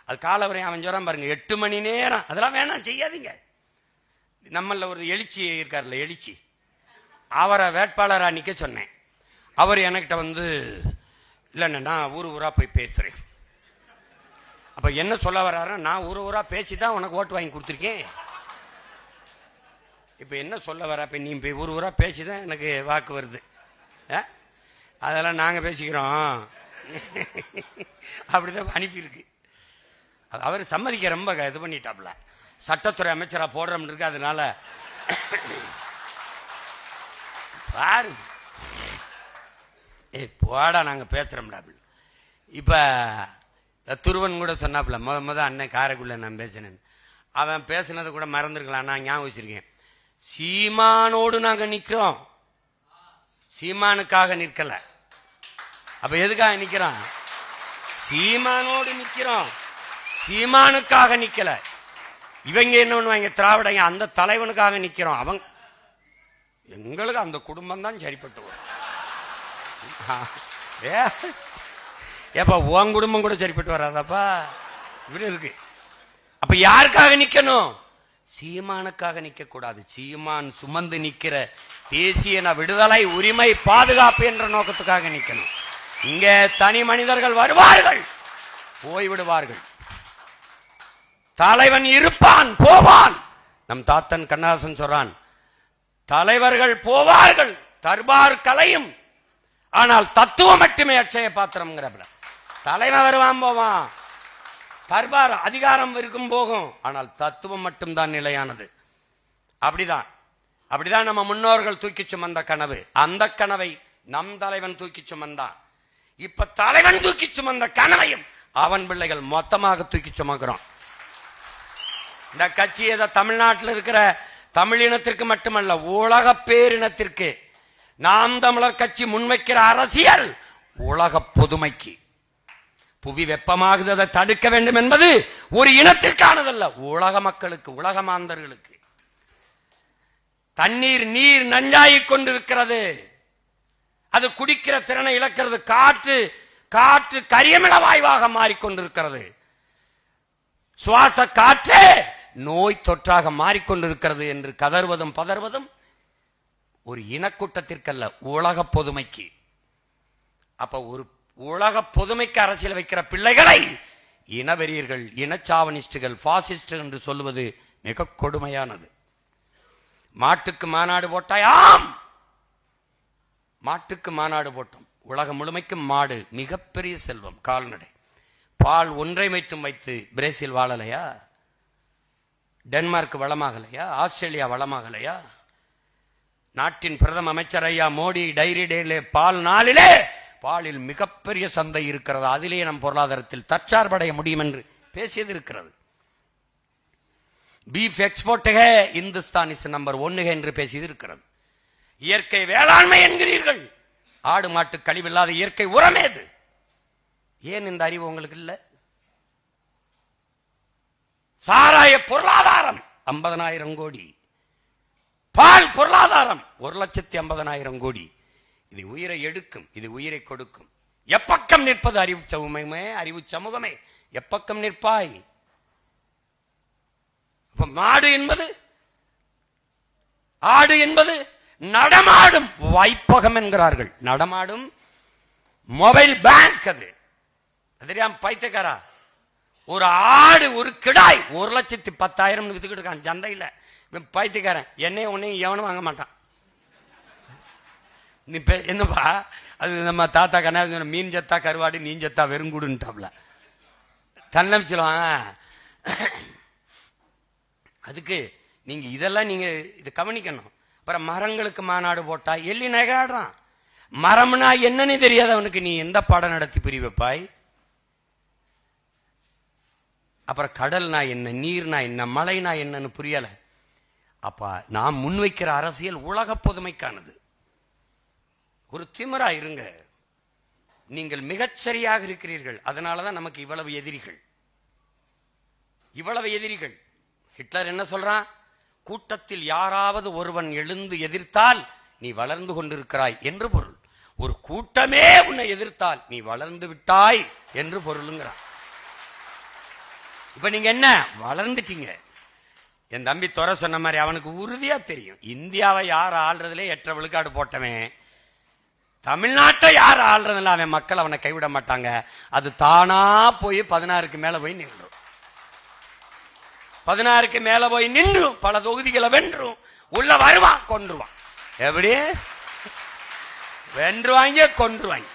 அது காலவரையும் அவன் சொல்றான் பாருங்க, 8 மணி நேரம். அதெல்லாம் வேணாம், செய்யாதீங்க. நம்மள ஒரு எழுச்சி இருக்காருல்ல, எழுச்சி, அவரை வேட்பாளரா நிக்க சொன்னேன். அவர் என்கிட்ட வந்து, இல்லைண்ணா நான் ஊரா போய் பேசுறேன். அப்ப என்ன சொல்ல வர்றாரு, நான் ஊரா பேசிதான் உனக்கு ஓட்டு வாங்கி கொடுத்துருக்கேன். இப்ப என்ன சொல்ல வர, இப்ப நீ ஊரா பேசிதான் எனக்கு வாக்கு வருது. அதெல்லாம் நாங்க பேசிக்கிறோம் அப்படிதான் அனுப்பியிருக்கு. அவர் சம்மதிக்க ரொம்ப இது பண்ணிட்டாப்ல, சட்டத்துறை அமைச்சரா போடுறோம் இருக்கு. அதனால பாரு போடா நாங்க பேசுறோம்டா. இப்ப துருவன் கூட சொன்னாப்ல, முத அண்ணன் காரைக்குள்ள நான் பேசினேன். அவன் பேசினது கூட மறந்துருக்கலாம், நான் ஞாபகம் வச்சிருக்கேன். சீமானோடு நாங்க நிக்கிறோம், சீமானுக்காக நிற்கல. அப்ப எதுக்காக நிக்கிறோம்? சீமானோடு நிக்கிறோம், சீமானுக்காக நிக்கல. இவங்க என்ன பண்ணுவாங்க, திராவிடங்க அந்த தலைவனுக்காக நிக்கிறோம். அவங்க எங்களுக்கு அந்த குடும்பம் தான் சரிப்பட்டு வரும். ஏப்பா உன் குடும்பம் கூட சரிப்பட்டு வராதாப்பா, இப்படி இருக்கு. அப்ப யாருக்காக நிக்கணும்? சீமானுக்காக நிக்க கூடாது. சீமான் சுமந்து நிக்கிற தேசிய விடுதலை உரிமை பாதுகாப்பு என்ற நோக்கத்துக்காக நிக்கணும். இங்க தனி மனிதர்கள் வருவார்கள், போய்விடுவார்கள். தலைவன் இருப்பான், போவான். நம் தாத்தன் கண்ணதாசன் சொல்றான், தலைவர்கள் போவார்கள், தர்பார் கலையும், ஆனால் தத்துவம் மட்டுமே அட்சய பாத்திரம். தலைவன் வருவான் போவான், தர்பார் அதிகாரம் இருக்கும் போகும், ஆனால் தத்துவம் மட்டும்தான் நிலையானது. அப்படிதான் நம்ம முன்னோர்கள் தூக்கி சுமந்த கனவு. அந்த கனவை நம் தலைவன் தூக்கி சுமந்தான். இப்ப தலைவன் தூக்கி சுமந்த கனவையும் அவன் பிள்ளைகள் மொத்தமாக தூக்கி சுமக்கிறோம். இந்த கட்சி தமிழ்நாட்டில் இருக்கிற தமிழினத்திற்கு மட்டுமல்ல, உலக பேரினத்திற்கு. நாம் தமிழர் கட்சி முன்வைக்கிற அரசியல் உலக பொதுமைக்கு. புவி வெப்பமாகுவதை தடுக்க வேண்டும் என்பது ஒரு இனத்திற்கானதல்ல, உலக மக்களுக்கு, உலக மாந்தர்களுக்கு. தண்ணீர் நீர் நஞ்சாகிக் கொண்டிருக்கிறது, அது குடிக்கிற திறனை இழக்கிறது. காற்று கரியமில வாயுவாக மாறிக்கொண்டிருக்கிறது. சுவாச காற்று நோய் தொற்றாக மாறிக்கொண்டிருக்கிறது என்று கதறுவதும் பதறுவதும் ஒரு இனக்கூட்டத்திற்கல்ல, உலக பொதுமைக்கு. அப்ப ஒரு உலக பொதுமைக்கு அரசியல் வைக்கிற பிள்ளைகளை இனவெறியர்கள், இனச்சாவனிஸ்டுகள், பாசிஸ்ட் என்று சொல்லுவது மிக கொடுமையானது. மாட்டுக்கு மாநாடு போட்டாயாம், மாட்டுக்கு மாநாடு போட்டோம். உலகம் முழுமைக்கும் மாடு மிகப்பெரிய செல்வம், கால்நடை. பால் ஒன்றை மட்டும் வைத்து பிரேசில் வாழலையா? டென்மார்க் வளமாகலையா? ஆஸ்திரேலியா வளமாகலையா? நாட்டின் பிரதம அமைச்சர் ஐயா மோடி டைரி டேலே பால் நாளிலே பாலில் மிகப்பெரிய சந்தை இருக்கிறது, அதிலேயே நம் பொருளாதாரத்தில் தற்சார்படைய முடியும் என்று பேசியது இருக்கிறது. Beef export Hindustan is number 1 என்று பேசியது இருக்கிறது. இயற்கை வேளாண்மை என்கிறீர்கள், ஆடு மாட்டு கழிவில்லாத இயற்கை உரமேது? ஏன் இந்த அறிவு உங்களுக்கு இல்ல? சாராய பொருளாதாரம் 50,000 கோடி, பால் பொருளாதாரம் 1,50,000 கோடி. இது உயிரை எடுக்கும், இது உயிரை கொடுக்கும். எப்பக்கம் நிற்பது அறிவு சமூகமே, அறிவு சமூகமே எப்பக்கம் நிற்பாய்? மாடு என்பது, ஆடு என்பது நடமாடும் வைப்பகம் என்கிறார்கள். நடமாடும் மொபைல் பேங்க். அது தெரியாம பைத்தியக்காரா, ஒரு ஆடு ஒரு கிடாய் 1,10,000 வித்துக்கிட்டு இருக்கான் சந்தையில. பைத்தியக்காரன், என்னையும் உன்னையும் எவனும் வாங்க மாட்டான். நீ என்னப்பா அது, நம்ம தாத்தா கண்ணா மீன் ஜத்தா கருவாடு, நீன் ஜத்தா வெறுங்கூடுன்ட்டாப்ல தன்னமிச்சிருவாங்க. அதுக்கு நீங்க இதெல்லாம் நீங்க இது கவனிக்கணும். அப்புறம் மரங்களுக்கு மாநாடு போட்டா எள்ளி நகையாடுறான். மரம்னா என்னன்னு தெரியாது அவனுக்கு, நீ எந்த பாடம் நடத்தி பிரிவைப்பாய்? அப்புறம் கடல்னா என்ன, நீர்னா என்ன, மழைனா என்னன்னு புரியல. அப்ப நாம் முன்வைக்கிற அரசியல் உலக பொதுமைக்கானது. ஒரு திமிரா இருங்க. நீங்கள் மிகச்சரியாக இருக்கிறீர்கள், அதனாலதான் நமக்கு இவ்வளவு எதிரிகள், இவ்வளவு எதிரிகள். ஹிட்லர் என்ன சொல்றான்? கூட்டத்தில் யாராவது ஒருவன் எழுந்து எதிர்த்தால் நீ வளர்ந்து கொண்டிருக்கிறாய் என்று பொருள். ஒரு கூட்டமே உன்னை எதிர்த்தால் நீ வளர்ந்து விட்டாய் என்று பொருளுங்கிறான். இப்ப நீங்க என்ன வளர்ந்துட்டீங்க. என் தம்பி துறை சொன்ன மாதிரி அவனுக்கு உறுதியா தெரியும், இந்தியாவை யார் ஆள்றதுல 8 விழுக்காடு போட்டவன் தமிழ்நாட்டை யார் ஆள்றதுல அவன் மக்கள் அவனை கைவிட மாட்டாங்க. அது தானா போய் 16க்கு மேல போய் நின்றும். 16க்கு மேல போய் நின்றும் பல தொகுதிகளை வென்றும் உள்ள வருவான், கொன்றுவான். எப்படி வென்றுவாங்க, கொன்றுவாங்க.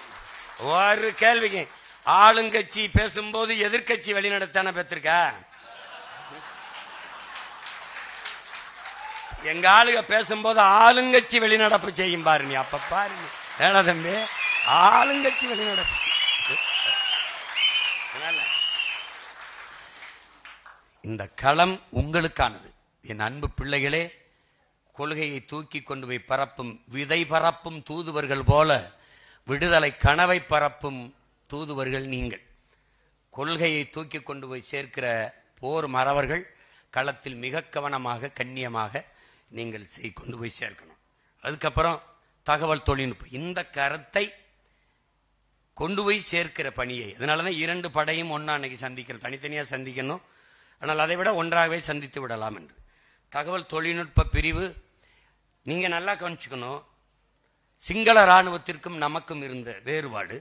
ஒரு கேள்விக்கு ஆளுங்கட்சி பேசும்போது எதிர்கட்சி வெளிநடத்தான பெற்றிருக்க. எங்க ஆளுங்க பேசும்போது ஆளுங்கட்சி வெளிநடப்பு செய்யும் பாருங்க. அப்ப பாருங்க ஏடா தம்பி, ஆளுங்கட்சி வெளிநடப்பு. இந்த களம் உங்களுக்கானது. என் அன்பு பிள்ளைகளே, கொள்கையை தூக்கி கொண்டு போய் பரப்பும் விதை பரப்பும் தூதுவர்கள் போல விடுதலை கனவை பரப்பும் தூதுவர்கள் நீங்கள். கொள்கையை தூக்கி கொண்டு போய் சேர்க்கிற போர் மறவர்கள் களத்தில் மிக கவனமாக கண்ணியமாக நீங்கள் கொண்டு போய் சேர்க்கணும். அதுக்கப்புறம் தகவல் தொழில்நுட்பம் இந்த கருத்தை கொண்டு போய் சேர்க்கிற பணியை, அதனாலதான் 2 படையும் ஒன்னா அன்னைக்கு சந்திக்கணும், தனித்தனியா சந்திக்கணும். ஆனால் அதை விட ஒன்றாகவே சந்தித்து விடலாம் என்று தகவல் தொழில்நுட்ப பிரிவு நீங்க நல்லா கவனிச்சுக்கணும். சிங்கள ராணுவத்திற்கும் நமக்கும் இருந்த வேறுபாடு,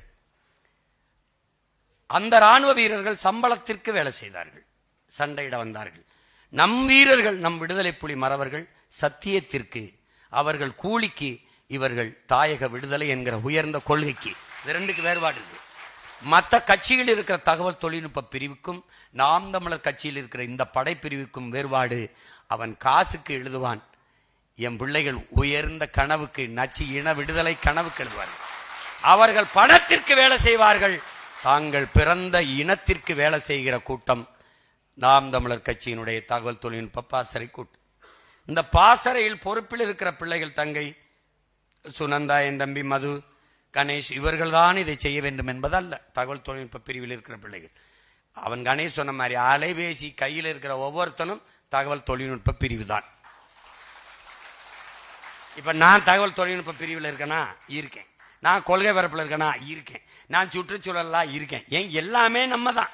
அந்த ராணுவ வீரர்கள் சம்பளத்திற்கு வேலை செய்தார்கள், சண்டையிட வந்தார்கள். நம் வீரர்கள், நம் விடுதலை புலி மறவர்கள் சத்தியத்திற்கு, அவர்கள் கூலிக்கு, இவர்கள் தாயக விடுதலை என்கிற உயர்ந்த கொள்கைக்கு. இது 2க்கு வேறுபாடு இருக்கு. மற்ற கட்சியில் இருக்கிற தகவல் தொழில்நுட்ப பிரிவுக்கும் நாம் தமிழர் கட்சியில் இருக்கிற இந்த படைப்பிரிவுக்கும் வேறுபாடு. அவன் காசுக்கு எழுதுவான், என் பிள்ளைகள் உயர்ந்த கனவுக்கு, நச்சு இன விடுதலை கனவுக்கு எழுதுவார்கள். அவர்கள் பணத்திற்கு வேலை செய்வார்கள். தாங்கள் பிறந்த இனத்திற்கு வேலை செய்கிற கூட்டம் நாம் தமிழர் கட்சியினுடைய தகவல் தொழில்நுட்ப பாசறை கூட்டம். இந்த பாசறையில் பொறுப்பில் இருக்கிற பிள்ளைகள் தங்கை சுனந்தா, என் தம்பி மது, கணேஷ், இவர்கள் தான் இதை செய்ய வேண்டும் என்பதல்ல. தகவல் தொழில்நுட்ப பிரிவில் இருக்கிற பிள்ளைகள், அவன் கணேஷ் சொன்ன மாதிரி அலைபேசி கையில் இருக்கிற ஒவ்வொருத்தனும் தகவல் தொழில்நுட்ப பிரிவு தான். இப்ப நான் தகவல் தொழில்நுட்ப பிரிவில் இருக்கேனா இருக்கேன், நான் கொள்கை பரப்புல இருக்கேனா இருக்கேன், நான் சுற்றுச்சூழல்லாம் இருக்கேன். ஏன் எல்லாமே நம்ம தான்.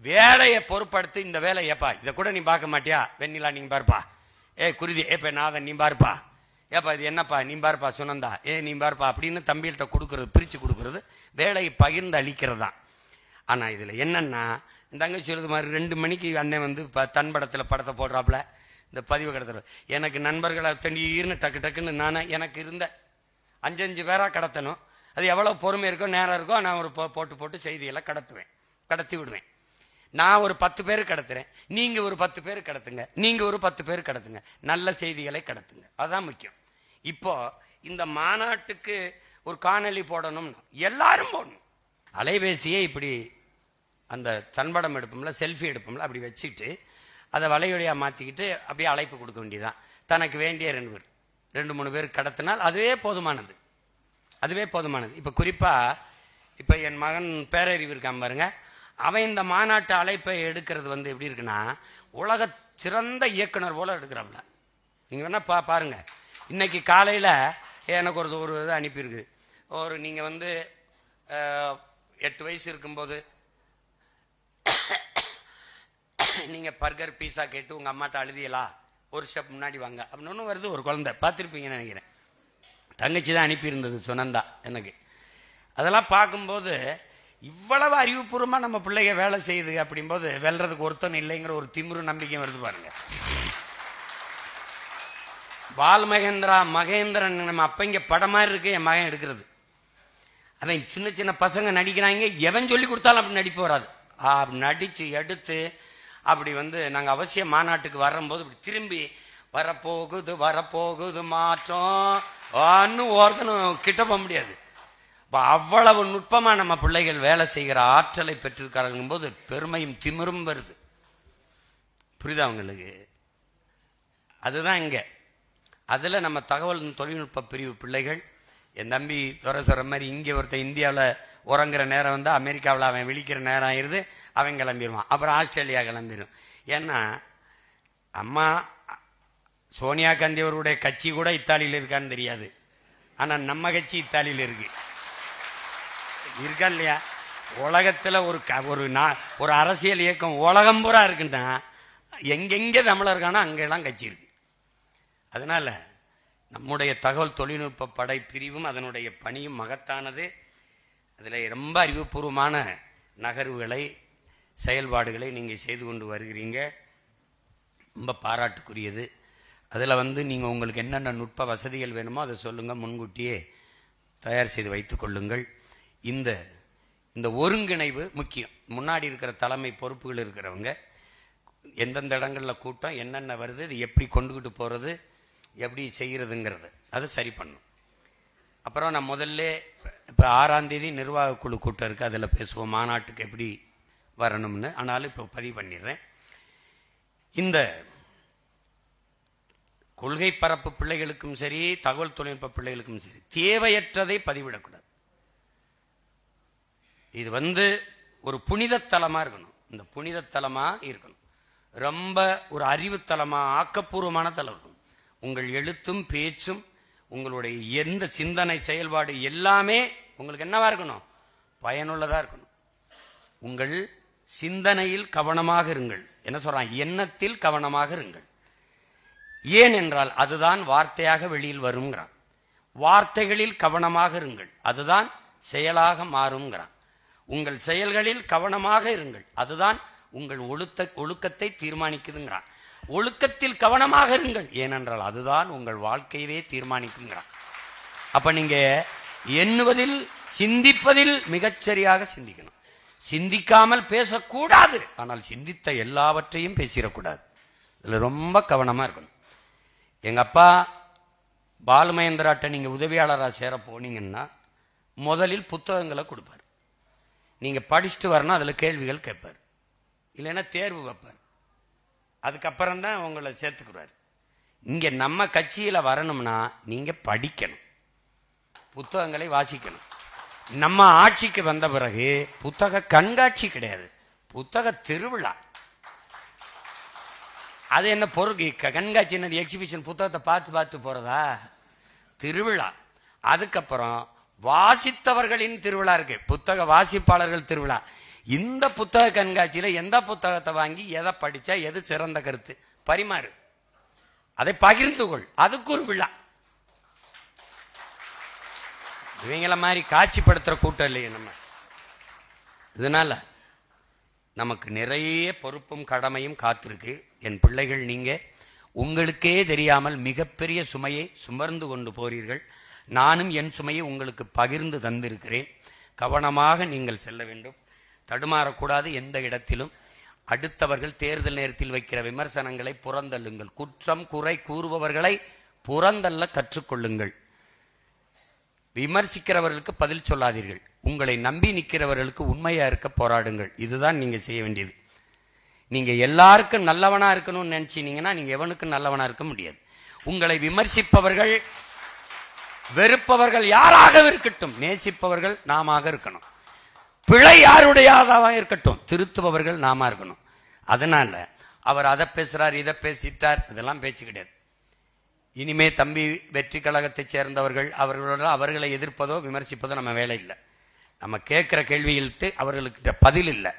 வேலையை பொறுப்படுத்தி இந்த வேலை ஏப்பா இதை கூட நீ பார்க்க மாட்டியா, வெண்ணிலா நீங்க பாருப்பா, குருதி ஏப்ப நாதன் நீ பாருப்பா, ஏப்பா இது என்னப்பா நீ பாருப்பா, சுனந்தா நீ பாருப்பா அப்படின்னு தம்பிகிட்ட கொடுக்கறது, பிரிச்சு கொடுக்கறது, வேலையை பகிர்ந்து அளிக்கிறது தான். ஆனா இதுல என்னன்னா, இந்த தங்கச்சி சொல்றது மாதிரி 2 மணிக்கு அண்ணன் வந்து தன்படத்துல படத்தை போடுறாப்புல, இந்த பதிவு கடத்துற எனக்கு நண்பர்களை தண்ணீர்னு டக்கு டக்குன்னு நானே எனக்கு இருந்த 5 பேரா கடத்தணும். அது எவ்வளவு பொறுமை இருக்கோ நேரம் இருக்கோ நான் ஒரு போட்டு செய்தியெல்லாம் கடத்துவேன், கடத்தி விடுவேன். நான் ஒரு 10 பேர் கடத்துறேன், நீங்க ஒரு 10 பேர் கடத்துங்க, நீங்க ஒரு 10 பேர் கடத்துங்க, நல்ல செய்திகளை கடத்துங்க, அதுதான் முக்கியம். இப்போ இந்த மாநாட்டுக்கு ஒரு காணொலி போடணும், எல்லாரும் போடணும். அலைபேசியை இப்படி அந்த தன்படம் எடுப்போம்ல, செல்ஃபி எடுப்போம்ல, அப்படி வச்சுட்டு அதை வலையொலியா மாத்திக்கிட்டு அப்படியே அழைப்பு கொடுக்க வேண்டியதான். தனக்கு வேண்டிய 2-3 பேர் கடத்தினால் அதுவே போதுமானது, அதுவே போதுமானது. இப்ப குறிப்பா இப்ப என் மகன் பேரறிவு இருக்கான் பாருங்க, அவன் இந்த மாநாட்டு அழைப்பை எடுக்கிறது வந்து எப்படி இருக்குன்னா, உலக சிறந்த இயக்குனர் போல எடுக்கிறாப்ல. நீங்க வேணா பாருங்க. இன்னைக்கு காலையில எனக்கு ஒரு இது அனுப்பியிருக்கு. நீங்க வந்து 8 வயசு இருக்கும்போது நீங்க பர்கர் பீஸா கேட்டு உங்க அம்மாட்ட அழுதியலா, ஒரு ஸ்டெப் முன்னாடி வாங்க அப்படின்னு வருது. ஒரு குழந்தை பார்த்திருப்பீங்கன்னு நினைக்கிறேன், தங்கச்சி தான் அனுப்பி இருந்தது சுனந்தா எனக்கு. அதெல்லாம் பார்க்கும்போது இவ்வளவு அறிவுபூர்வமா நம்ம பிள்ளைங்க வேலை செய்யுது அப்படிங்கும்போது வெல்றதுக்கு ஒருத்தன் இல்லைங்கிற ஒரு திமிரு நம்பிக்கை வருது பாருங்க. பால் மகேந்திரன் நம்ம அப்பங்க படம் மாதிரி இருக்கு என் மகன் எடுக்கிறது. அவன் சின்ன சின்ன பசங்க நடிக்கிறாங்க, எவன் சொல்லி கொடுத்தாலும் அப்படி நடிப்பு வராது. நடிச்சு எடுத்து அப்படி வந்து நாங்க அவசியம் மாநாட்டுக்கு வரும்போது இப்படி திரும்பி வரப்போகுது மாற்றம் ஒருத்தனும் கிட்ட போக முடியாது. அவ்வளவு நுட்பமா நம்ம பிள்ளைகள் வேலை செய்கிற ஆற்றலை பெற்றிருக்கார்கள் போது பெருமையும் திமிரும் வருது. புரியுதா உங்களுக்கு? அதுதான் இங்க. அதுல நம்ம தகவல் தொழில்நுட்ப பிரிவு பிள்ளைகள், என் தம்பி துறை சொல்ற மாதிரி இங்க ஒருத்தன் இந்தியாவில் உறங்குற நேரம் வந்து அமெரிக்காவில் அவன் விழிக்கிற நேரம் ஆயிருது, அவன் கிளம்பிடுவான். அப்புறம் ஆஸ்திரேலியா கிளம்பிடும். ஏன்னா அம்மா சோனியா காந்தி அவருடைய கட்சி கூட இத்தாலியில் இருக்கான்னு தெரியாது. ஆனா நம்ம கட்சி இத்தாலியில் இருக்கு. இருக்கா இல்லையா? உலகத்துல ஒரு அரசியல் இயக்கம் உலகம் பூரா இருக்குன்னா எங்கெங்க தமிழர் இருக்கானோ அங்கெல்லாம் கட்சி இருக்கு. அதனால நம்முடைய தகவல் தொழில்நுட்ப படை பிரிவும் அதனுடைய பணியும் மகத்தானது. அதுல ரொம்ப அறிவுபூர்வமான நகர்வுகளை செயல்பாடுகளை நீங்க செய்து கொண்டு வருகிறீங்க. ரொம்ப பாராட்டுக்குரியது. அதுல நீங்க உங்களுக்கு என்னென்ன நுட்ப வசதிகள் வேணுமோ அதை சொல்லுங்க, முன்கூட்டியே தயார் செய்து வைத்துக் கொள்ளுங்கள். இந்த ஒருங்கிணைவு முக்கியம். முன்னாடி இருக்கிற தலைமை பொறுப்புகள் இருக்கிறவங்க எந்தெந்த இடங்கள்ல கூட்டம் என்னென்ன வருது, இது எப்படி கொண்டுகிட்டு போறது, எப்படி செய்யறதுங்கிறது அதை சரி பண்ணும். அப்புறம் நான் முதல்ல இப்ப 6ஆம் தேதி நிர்வாக குழு கூட்டம் இருக்கு, அதுல பேசுவோம் மாநாட்டுக்கு எப்படி வரணும்னு. ஆனாலும் இப்ப பதிவு பண்ணிடுறேன். இந்த கொள்கை பரப்பு பிள்ளைகளுக்கும் சரி, தகவல் தொழில்நுட்ப பிள்ளைகளுக்கும் சரி, தேவையற்றதை பதிவிடக்கூடாது. இது ஒரு புனித தலமா இருக்கணும். இந்த புனித தலமா இருக்கணும். ரொம்ப ஒரு அறிவுத்தலமா, ஆக்கப்பூர்வமான தலம் இருக்கணும். உங்கள் எழுத்தும் பேச்சும் உங்களுடைய எந்த சிந்தனை செயல்பாடு எல்லாமே உங்களுக்கு என்னவா இருக்கணும்? பயனுள்ளதா இருக்கணும். உங்கள் சிந்தனையில் கவனமாக இருங்கள். என்ன சொல்றான்? எண்ணத்தில் கவனமாக இருங்கள். ஏன் என்றால் அதுதான் வார்த்தையாக வெளியில் வருங்கிறான். வார்த்தைகளில் கவனமாக இருங்கள், அதுதான் செயலாக மாறுங்கிறான். உங்கள் செயல்களில் கவனமாக இருங்கள், அதுதான் உங்கள் ஒழுக்கத்தை தீர்மானிக்குதுங்கிறான். ஒழுக்கத்தில் கவனமாக இருங்கள், ஏனென்றால் அதுதான் உங்கள் வாழ்க்கையவே தீர்மானிக்குங்கிறான். அப்ப நீங்க எண்ணுவதில் சிந்திப்பதில் மிகச்சரியாக சிந்திக்கணும். சிந்திக்காமல் பேசக்கூடாது, ஆனால் சிந்தித்த எல்லாவற்றையும் பேசிடக்கூடாது. இதுல ரொம்ப கவனமா இருக்கணும். எங்க அப்பா பாலுமகேந்திராட்ட நீங்க உதவியாளராக சேர போனீங்கன்னா முதலில் புத்தகங்களை கொடுப்பார். நீங்க படிச்சுட்டு வரணும், அதுல கேள்விகள் கேட்பார், இல்லைன்னா தேர்வு வைப்பார். அதுக்கப்புறம் தான் உங்களை சேர்த்துக்கிறார். இங்க நம்ம கட்சியில வரணும்னா நீங்க படிக்கணும், புத்தகங்களை வாசிக்கணும். நம்ம ஆட்சிக்கு வந்த பிறகு புத்தக கண்காட்சி கிடையாது, புத்தக திருவிழா. அது என்ன பொருள் கண்காட்சி? எக்ஸிபிஷன், புத்தகத்தை பார்த்து பார்த்து போறதா? திருவிழா. அதுக்கப்புறம் வாசித்தவர்களின் திருவிழா இருக்கு, புத்தக வாசிப்பாளர்கள் திருவிழா. இந்த புத்தக கண்காட்சியில எந்த புத்தகத்தை வாங்கி எதை படிச்சா எது சிறந்த கருத்து பரிமாறு, அதை பகிர்ந்து கொள், அதுக்கு ஒரு விழா. இவங்கள மாதிரி காட்சிப்படுத்துற கூட்டம் இல்லையே நம்ம. இதனால நமக்கு நிறைய பொறுப்பும் கடமையும் காத்திருக்கு. என் பிள்ளைகள், நீங்க உங்களுக்கே தெரியாமல் மிகப்பெரிய சுமையை சுமர்ந்து கொண்டு போறீர்கள். நானும் என் சுமையை உங்களுக்கு பகிர்ந்து தந்திருக்கிறேன். கவனமாக நீங்கள் செல்ல வேண்டும், தடுமாறக்கூடாது எந்த இடத்திலும். அடுத்தவர்கள் தேர்தல் நேரத்தில் வைக்கிற விமர்சனங்களை புறந்தள்ளுங்கள். குற்றம் குறை கூறுபவர்களை புறந்தள்ள கற்றுக்கொள்ளுங்கள். விமர்சிக்கிறவர்களுக்கு பதில் சொல்லாதீர்கள். உங்களை நம்பி நிற்கிறவர்களுக்கு உண்மையா இருக்க போராடுங்கள். இதுதான் நீங்க செய்ய வேண்டியது. நீங்க எல்லாருக்கும் நல்லவனா இருக்கணும்னு நினைச்சீங்கன்னா நீங்க எவனுக்கும் நல்லவனா இருக்க முடியாது. உங்களை விமர்சிப்பவர்கள், வெறுப்பவர்கள் யாராக இருக்கட்டும், நேசிப்பவர்கள் நாம இருக்கணும். பிழை யாருடையதாக இருக்கட்டும், திருத்துபவர்கள் நாம இருக்கணும். அதனால அவர் அதை பேசுறார், இதை பேசிட்டார், இதெல்லாம் பேச்சு கிடையாது. இனிமே தம்பி வெற்றி கழகத்தை சேர்ந்தவர்கள் அவர்களை எதிர்ப்பதோ விமர்சிப்பதோ நம்ம வேலை இல்லை. நம்ம கேட்கிற கேள்விகளுக்கு அவர்களுக்கு பதில் இல்லை.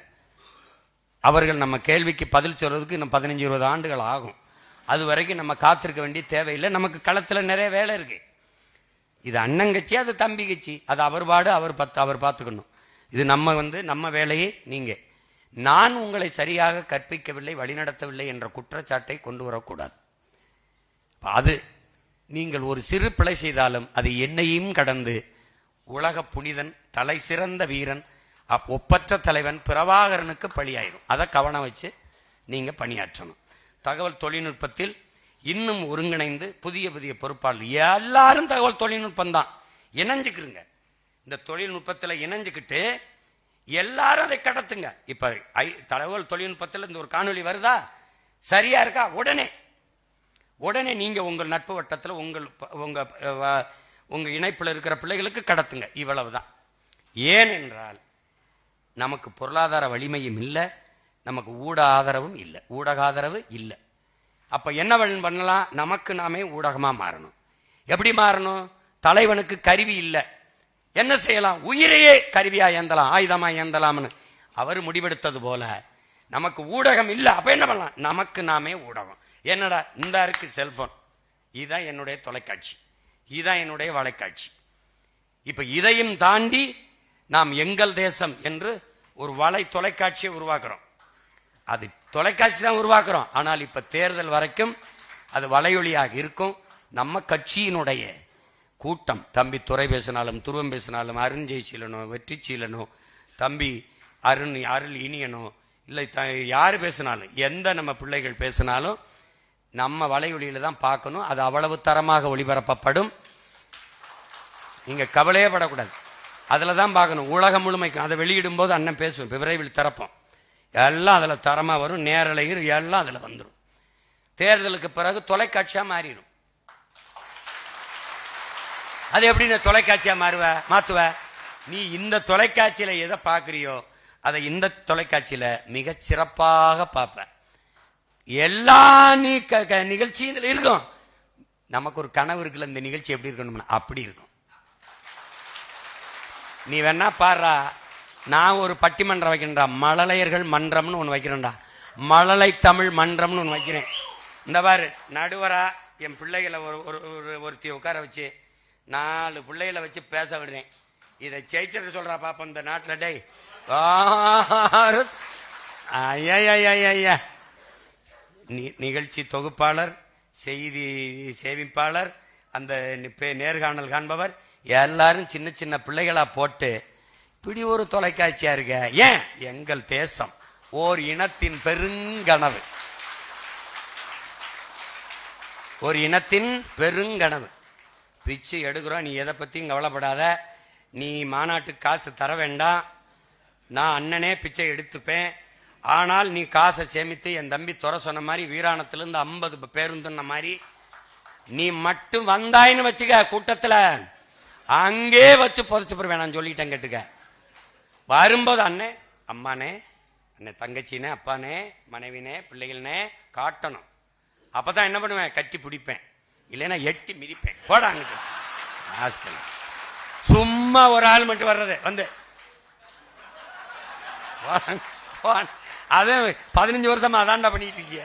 அவர்கள் நம்ம கேள்விக்கு பதில் சொல்றதுக்கு இன்னும் 15-20 ஆண்டுகள் ஆகும். அது வரைக்கும் நம்ம காத்திருக்க வேண்டிய தேவையில்லை. நமக்கு களத்துல நிறைய வேலை இருக்கு. இது அண்ணன் கட்சி, அது தம்பி கட்சி, அது அவர் பாடு அவர் பார்த்துக்கணும். இது நம்ம வேலையை நீங்க, நான் உங்களை சரியாக கற்பிக்கவில்லை, வழிநடத்தவில்லை என்ற குற்றச்சாட்டை கொண்டு வரக்கூடாது. அது நீங்கள் ஒரு சிறு பிழை செய்தாலும் அது என்னையும் கடந்து உலக புனிதன், தலை சிறந்த வீரன், ஒப்பற்ற தலைவன் பிரபாகரனுக்கு பழியாயிரும். அதை கவனம் வச்சு நீங்க பணியாற்றணும். தகவல் தொழில்நுட்பத்தில் இன்னும் ஒருங்கிணைந்து புதிய புதிய பொறுப்பாளர் எல்லாரும் தகவல் தொழில்நுட்பம் தான் இணைஞ்சுக்கிறீங்க. இந்த தொழில்நுட்பத்தில் இணைஞ்சுக்கிட்டு எல்லாரும் அதை கடத்துங்க. இப்ப தகவல் தொழில்நுட்பத்தில் இந்த ஒரு காணொலி வருதா, சரியா இருக்கா, உடனே நீங்க உங்கள் நட்பு வட்டத்தில் உங்க இணைப்புல இருக்கிற பிள்ளைகளுக்கு கடத்துங்க. இவ்வளவுதான். ஏனென்றால் நமக்கு பொருளாதார வலிமையும் இல்லை, நமக்கு ஊடக ஆதரவும் இல்லை. அப்ப என்ன பண்ணலாம்? நமக்கு நாமே ஊடகமா மாறணும். எப்படி மாறணும்? தலைவனுக்கு கருவி இல்லை, என்ன செய்யலாம்? உயிரையே கருவியா ஏந்தலாம், ஆயுதமா ஏந்தலாம்னு அவர் முடிவெடுத்தது போல நமக்கு ஊடகம் இல்ல, அப்ப என்ன பண்ணலாம்? நமக்கு நாமே ஊடகம். என்னடா இந்த இருக்கு செல்போன், இதுதான் என்னுடைய தொலைக்காட்சி, இதுதான் என்னுடைய வலைக்காட்சி. இப்ப இதையும் தாண்டி நாம் எங்கள் தேசம் என்று ஒரு வலை தொலைக்காட்சியை உருவாக்குறோம். அது தொலைக்காட்சி தான் உருவாக்குறோம், ஆனால் இப்ப தேர்தல் வரைக்கும் அது வலையொலியாக இருக்கும். நம்ம கட்சியினுடைய கூட்டம், தம்பி துரை பேசினாலும், துருவம் பேசினாலும், அருண் ஜெயசீலனோ, வெற்றி சீலனோ, தம்பி அருள் இனியனோ, இல்லை யாரு பேசினாலும், எந்த நம்ம பிள்ளைகள் பேசினாலும் நம்ம வலையொலியில தான் பார்க்கணும். அது அவ்வளவு தரமாக ஒளிபரப்பப்படும். நீங்க கவலையே படக்கூடாது, அதுலதான் பார்க்கணும். உலகம் முழுமைக்கும் அதை வெளியிடும் போது அண்ணன் பேசுவோம், விரைவில் திறப்போம். எல்லாம் அதுல தரமா வரும், நேரலையில் எல்லாம் அதுல வந்துடும். தேர்தலுக்கு பிறகு தொலைக்காட்சியா மாறிடும். அது எப்படி தொலைக்காட்சியா மாத்துவ? நீ இந்த தொலைக்காட்சியில எதை பாக்குறியோ அதை இந்த தொலைக்காட்சியில மிக சிறப்பாக பார்ப்ப. எல்லா நிகழ்ச்சி இதுல இருக்கும். நமக்கு ஒரு கனவு இருக்குல்ல, இந்த நிகழ்ச்சி எப்படி இருக்கணும், அப்படி இருக்கும். நீ வேணா பாடுறா, நான் ஒரு பட்டிமன்றம் வைக்கிறேன்டா, மழலையர்கள் மன்றம்னு ஒண்ணு வைக்கிறேன்டா, மழலை தமிழ் மன்றம்னு ஒண்ணு வைக்கிறேன். இந்த பாரு, நடுவரா என் பிள்ளைகளை ஒருத்தி உட்கார வச்சு 4 பிள்ளைகளை வச்சு பேச விடுறேன். இதை ஜெயிச்சிட்டு சொல்றா பாப்பா இந்த நாட்டுல, டே நிகழ்ச்சி தொகுப்பாளர், செய்தி சேமிப்பாளர், அந்த நேர்காணல் காண்பவர் எல்லாரும் சின்ன சின்ன பிள்ளைகளா போட்டு இப்படி ஒரு தொலைக்காட்சியா இருக்க. ஏன்? எங்கள் தேசம் ஓர் இனத்தின் பெருங்கனவு, ஒரு இனத்தின் பெருங்கனவு. பிச்சை எடுக்கிறோம், நீ எதை பத்தியும் கவலைப்படாத, நீ மாநாட்டுக்கு காசு தர வேண்டாம், நான் அண்ணனே பிச்சை எடுத்துப்பேன். ஆனால் நீ காசை சேமித்து என் தம்பி துறை சொன்ன மாதிரி வீராணத்திலிருந்து 50 பேருந்துன்ன மாதிரி நீ மட்டும் வந்தாயின்னு வச்சுக்க, கூட்டத்துல அங்கே வச்சு புதைச்சு போடுவேன். நான் சொல்லிட்டேன், கேட்டுக்க. வரும்போது அண்ணே, அம்மானே, அண்ணே, தங்கச்சினே, அப்பானே, மனைவினே, பிள்ளைகள்னே காட்டணும். அப்பதான் என்ன பண்ணுவேன்? கட்டி பிடிப்பேன், இல்லைன்னா எட்டி மிதிப்பேன். போடாங்க. சும்மா ஒரு ஆள் மட்டும் வர்றது வந்து அது 15 வருஷமா அதான்டா பண்ணிட்டு இருக்கிய.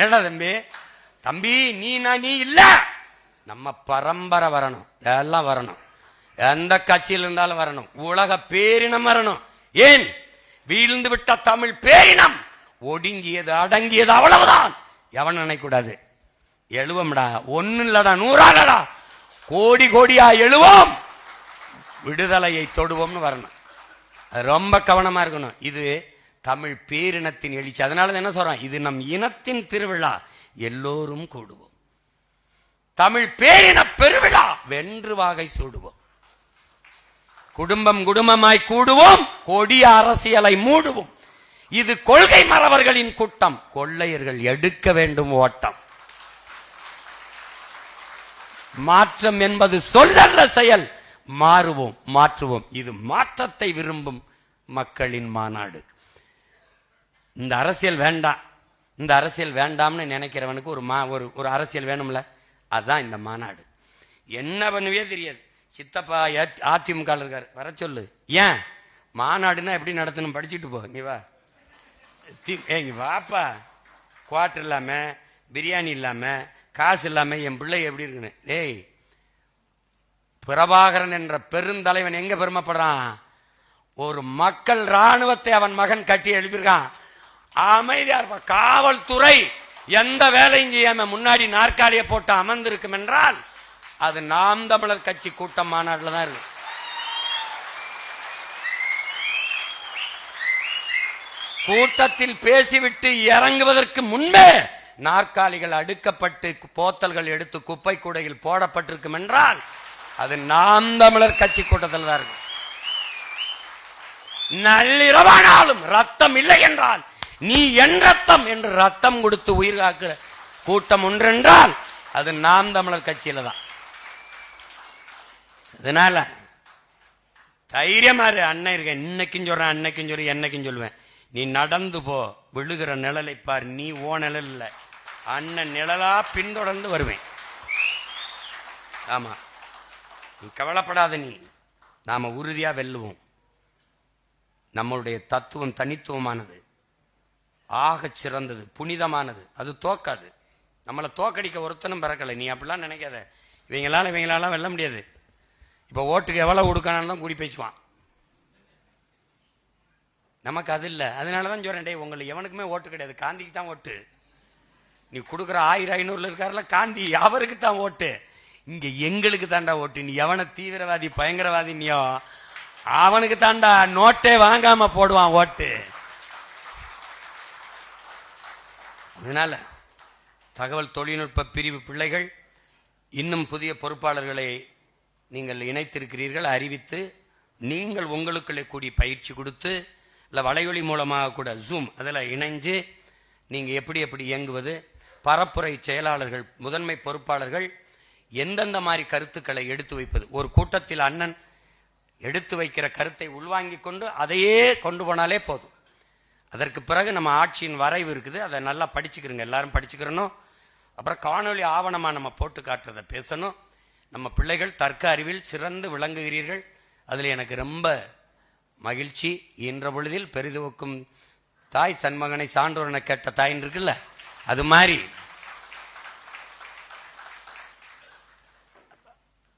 ஏடா தம்பி, தம்பி நீ இல்ல, நம்ம பரம்பரை வரணும், எல்லாம் வரணும், எந்த கட்சியில் இருந்தாலும் வரணும், உலக பேரினம் வரணும். ஏன்? வீழ்ந்து விட்ட தமிழ் பேரினம் ஒடுங்கியது, அடங்கியது, அவ்வளவுதான். எவன் நினைக்கூடாது. எழுவோம்டா, ஒன்னு இல்லடா, 100 கோடி கோடியா எழுவோம், விடுதலையை தொடுவோம்னு வரணும். அது ரொம்ப கவனமா இருக்கணும். இது தமிழ் பேரினத்தின் எழுச்சி. அதனால என்ன சொல்றோம்? இது நம் இனத்தின் திருவிழா, எல்லோரும் கூடுவோம். தமிழ் பேரின பெருவிழா, வென்று வாகை சூடுவோம். குடும்பம் குடும்பமாய் கூடுவோம், கொடிய அரசியலை மூடுவோம். இது கொள்கை மறவர்களின் கூட்டம், கொள்ளையர்கள் எடுக்க வேண்டும் ஓட்டம். மாற்றம் என்பது சொல்லல்ல, செயல். மாறுவோம், மாற்றுவோம். இது மாற்றத்தை விரும்பும் மக்களின் மாநாடு. இந்த அரசியல் வேண்டாம், இந்த அரசியல் வேண்டாம்னு நினைக்கிறவனுக்கு ஒரு அரசியல் வேணும்ல, அதுதான் இந்த மாநாடு. என்ன பண்ணுவே தெரியாது. சித்தப்பா அதிமுக இருக்காரு, வர சொல்லு. ஏன்? மாநாடுன்னா எப்படி நடத்தணும் படிச்சுட்டு போ. நீ வா, வாப்பா. குவார்டர் இல்லாம, பிரியாணி இல்லாம, காசு இல்லாம என் பிள்ளை எப்படி இருக்குன்னு. டேய், பிரபாகரன் என்ற பெருந்தலைவன் எங்க பெருமைப்படுறான்? ஒரு மக்கள் ராணுவத்தை அவன் மகன் கட்டி எழுப்பியிருக்கான். அமைதியா இருப்ப. காவல்துறை எந்த வேலையும் செய்யாம முன்னாடி நாற்காலியை போட்டு அமர்ந்திருக்கும் என்றால் அது நாம் தமிழர் கட்சி கூட்டம் மாநாடுல தான் இருக்கு. கூட்டத்தில் பேசிவிட்டு இறங்குவதற்கு முன்பே நாற்காலிகள் அடுக்கப்பட்டு போத்தல்கள் எடுத்து குப்பை கூடையில் போடப்பட்டிருக்கும் என்றால் அது நாம் தமிழர் கட்சி கூட்டத்தில் தான் இருக்கு. நள்ளிரவானாலும் ரத்தம் இல்லை என்றால் நீ என் ரத்தம் என்று ரத்தம் கொடுத்து உயிர் காக்கிற கூட்டம் ஒன்றென்றால் அது நாம் தமிழர் கட்சியில தான். அதனால தைரியமா இரு. அண்ணன் இருக்க, இன்னைக்கும் சொல்றேன், அன்னைக்கும் சொல்றேன், என்னைக்கும் சொல்லுவேன். நீ நடந்து போ, விழுகிற நிழலை பார். நீ ஓ நிழல் இல்ல, அண்ணன் நிழலா பின்தொடர்ந்து வருவேன். ஆமா, நீ கவலைப்படாத, நீ நாம உறுதியா வெல்லுவோம். நம்மளுடைய தத்துவம் தனித்துவமானது, ஆக சிறந்தது, புனிதமானது. அது தோக்காது. நம்மளை தோக்கடிக்க ஒருத்தனும் பிறக்கலை. நீ அப்படிலாம் நினைக்காத. இவங்களால வெல்ல முடியாது. இப்ப ஓட்டுக்கு எவ்வளவு கொடுக்கணும் தான் கூடி பேசுவான். நமக்கு அது இல்லை. அதனாலதான் சொல்றேன், டே உங்களை எவனுக்குமே ஓட்டு கிடையாது, காந்திக்கு தான் ஓட்டு. நீ கொடுக்குற 1000-500 இருக்காருல காந்தி, அவருக்கு தான் ஓட்டு. இங்க எங்களுக்கு தாண்டா ஓட்டு. நீ எவன தீவிரவாதி பயங்கரவாதி நீயோ அவனுக்கு தாண்டா நோட்டே வாங்காம போடுவான் ஓட்டு. அதனால தகவல் தொழில்நுட்ப பிரிவு பிள்ளைகள் இன்னும் புதிய பொறுப்பாளர்களை நீங்கள் இணைத்திருக்கிறீர்கள். அறிவித்து நீங்கள் உங்களுக்குள்ளே கூடி பயிற்சி கொடுத்து, இல்லை வலையொலி மூலமாக கூட ஜூம் அதில் இணைஞ்சு நீங்க எப்படி எப்படி இயங்குவது, பரப்புரை செயலாளர்கள் முதன்மை பொறுப்பாளர்கள் எந்தெந்த மாதிரி கருத்துக்களை எடுத்து வைப்பது. ஒரு கூட்டத்தில் அண்ணன் எடுத்து வைக்கிற கருத்தை உள்வாங்கிக் கொண்டு அதையே கொண்டு போனாலே போதும். அதற்கு பிறகு நம்ம ஆட்சியின் வரைவு இருக்குது, அதை நல்லா படிச்சுக்கிறோங்க, எல்லாரும் படிச்சுக்கிறணும். அப்புறம் காணொலி ஆவணமா நம்ம போட்டு காட்டுறதை பேசணும். நம்ம பிள்ளைகள் தர்க்க அறிவில் சிறந்து விளங்குகிறீர்கள். அதுல எனக்கு ரொம்ப மகிழ்ச்சி. என்ற பொழுதில் பெரிதுவக்கும் தாய் தன் மகனை சான்றோரனை கேட்ட தாயின் இருக்குல்ல, அது மாதிரி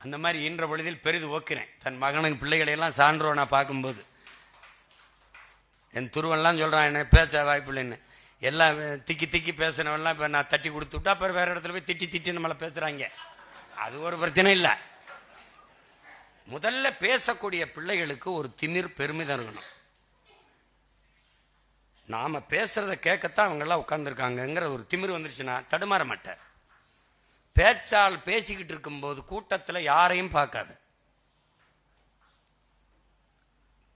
அந்த மாதிரி ஈன்ற பொழுதில் பெரிது ஓக்கிறேன். தன் மகனுக்கு பிள்ளைகளை எல்லாம் சான்றோனா பார்க்கும்போது என் துருவன்லாம் சொல்றான், என்ன பேச வாய்ப்பு இல்லைன்னு. எல்லாம் திக்கி திக்கி பேசினவெல்லாம் இப்ப நான் தட்டி கொடுத்து விட்டா அப்புறம் வேற இடத்துல போய் திட்டி திட்டி நம்மளை பேசுறாங்க. அது ஒரு பிரச்சனை இல்லை. முதல்ல பேசக்கூடிய பிள்ளைகளுக்கு ஒரு திமிர் பெருமிதம் இருக்கணும். நாம பேசுறத கேட்கத்தான் அவங்க எல்லாம் உட்கார்ந்துருக்காங்கிற ஒரு திமிர் வந்துருச்சுன்னா தடுமாற மாட்டார். பேச்சால் பேசிக்கிட்டு இருக்கும் போது கூட்டத்துல யாரையும் பார்க்காது.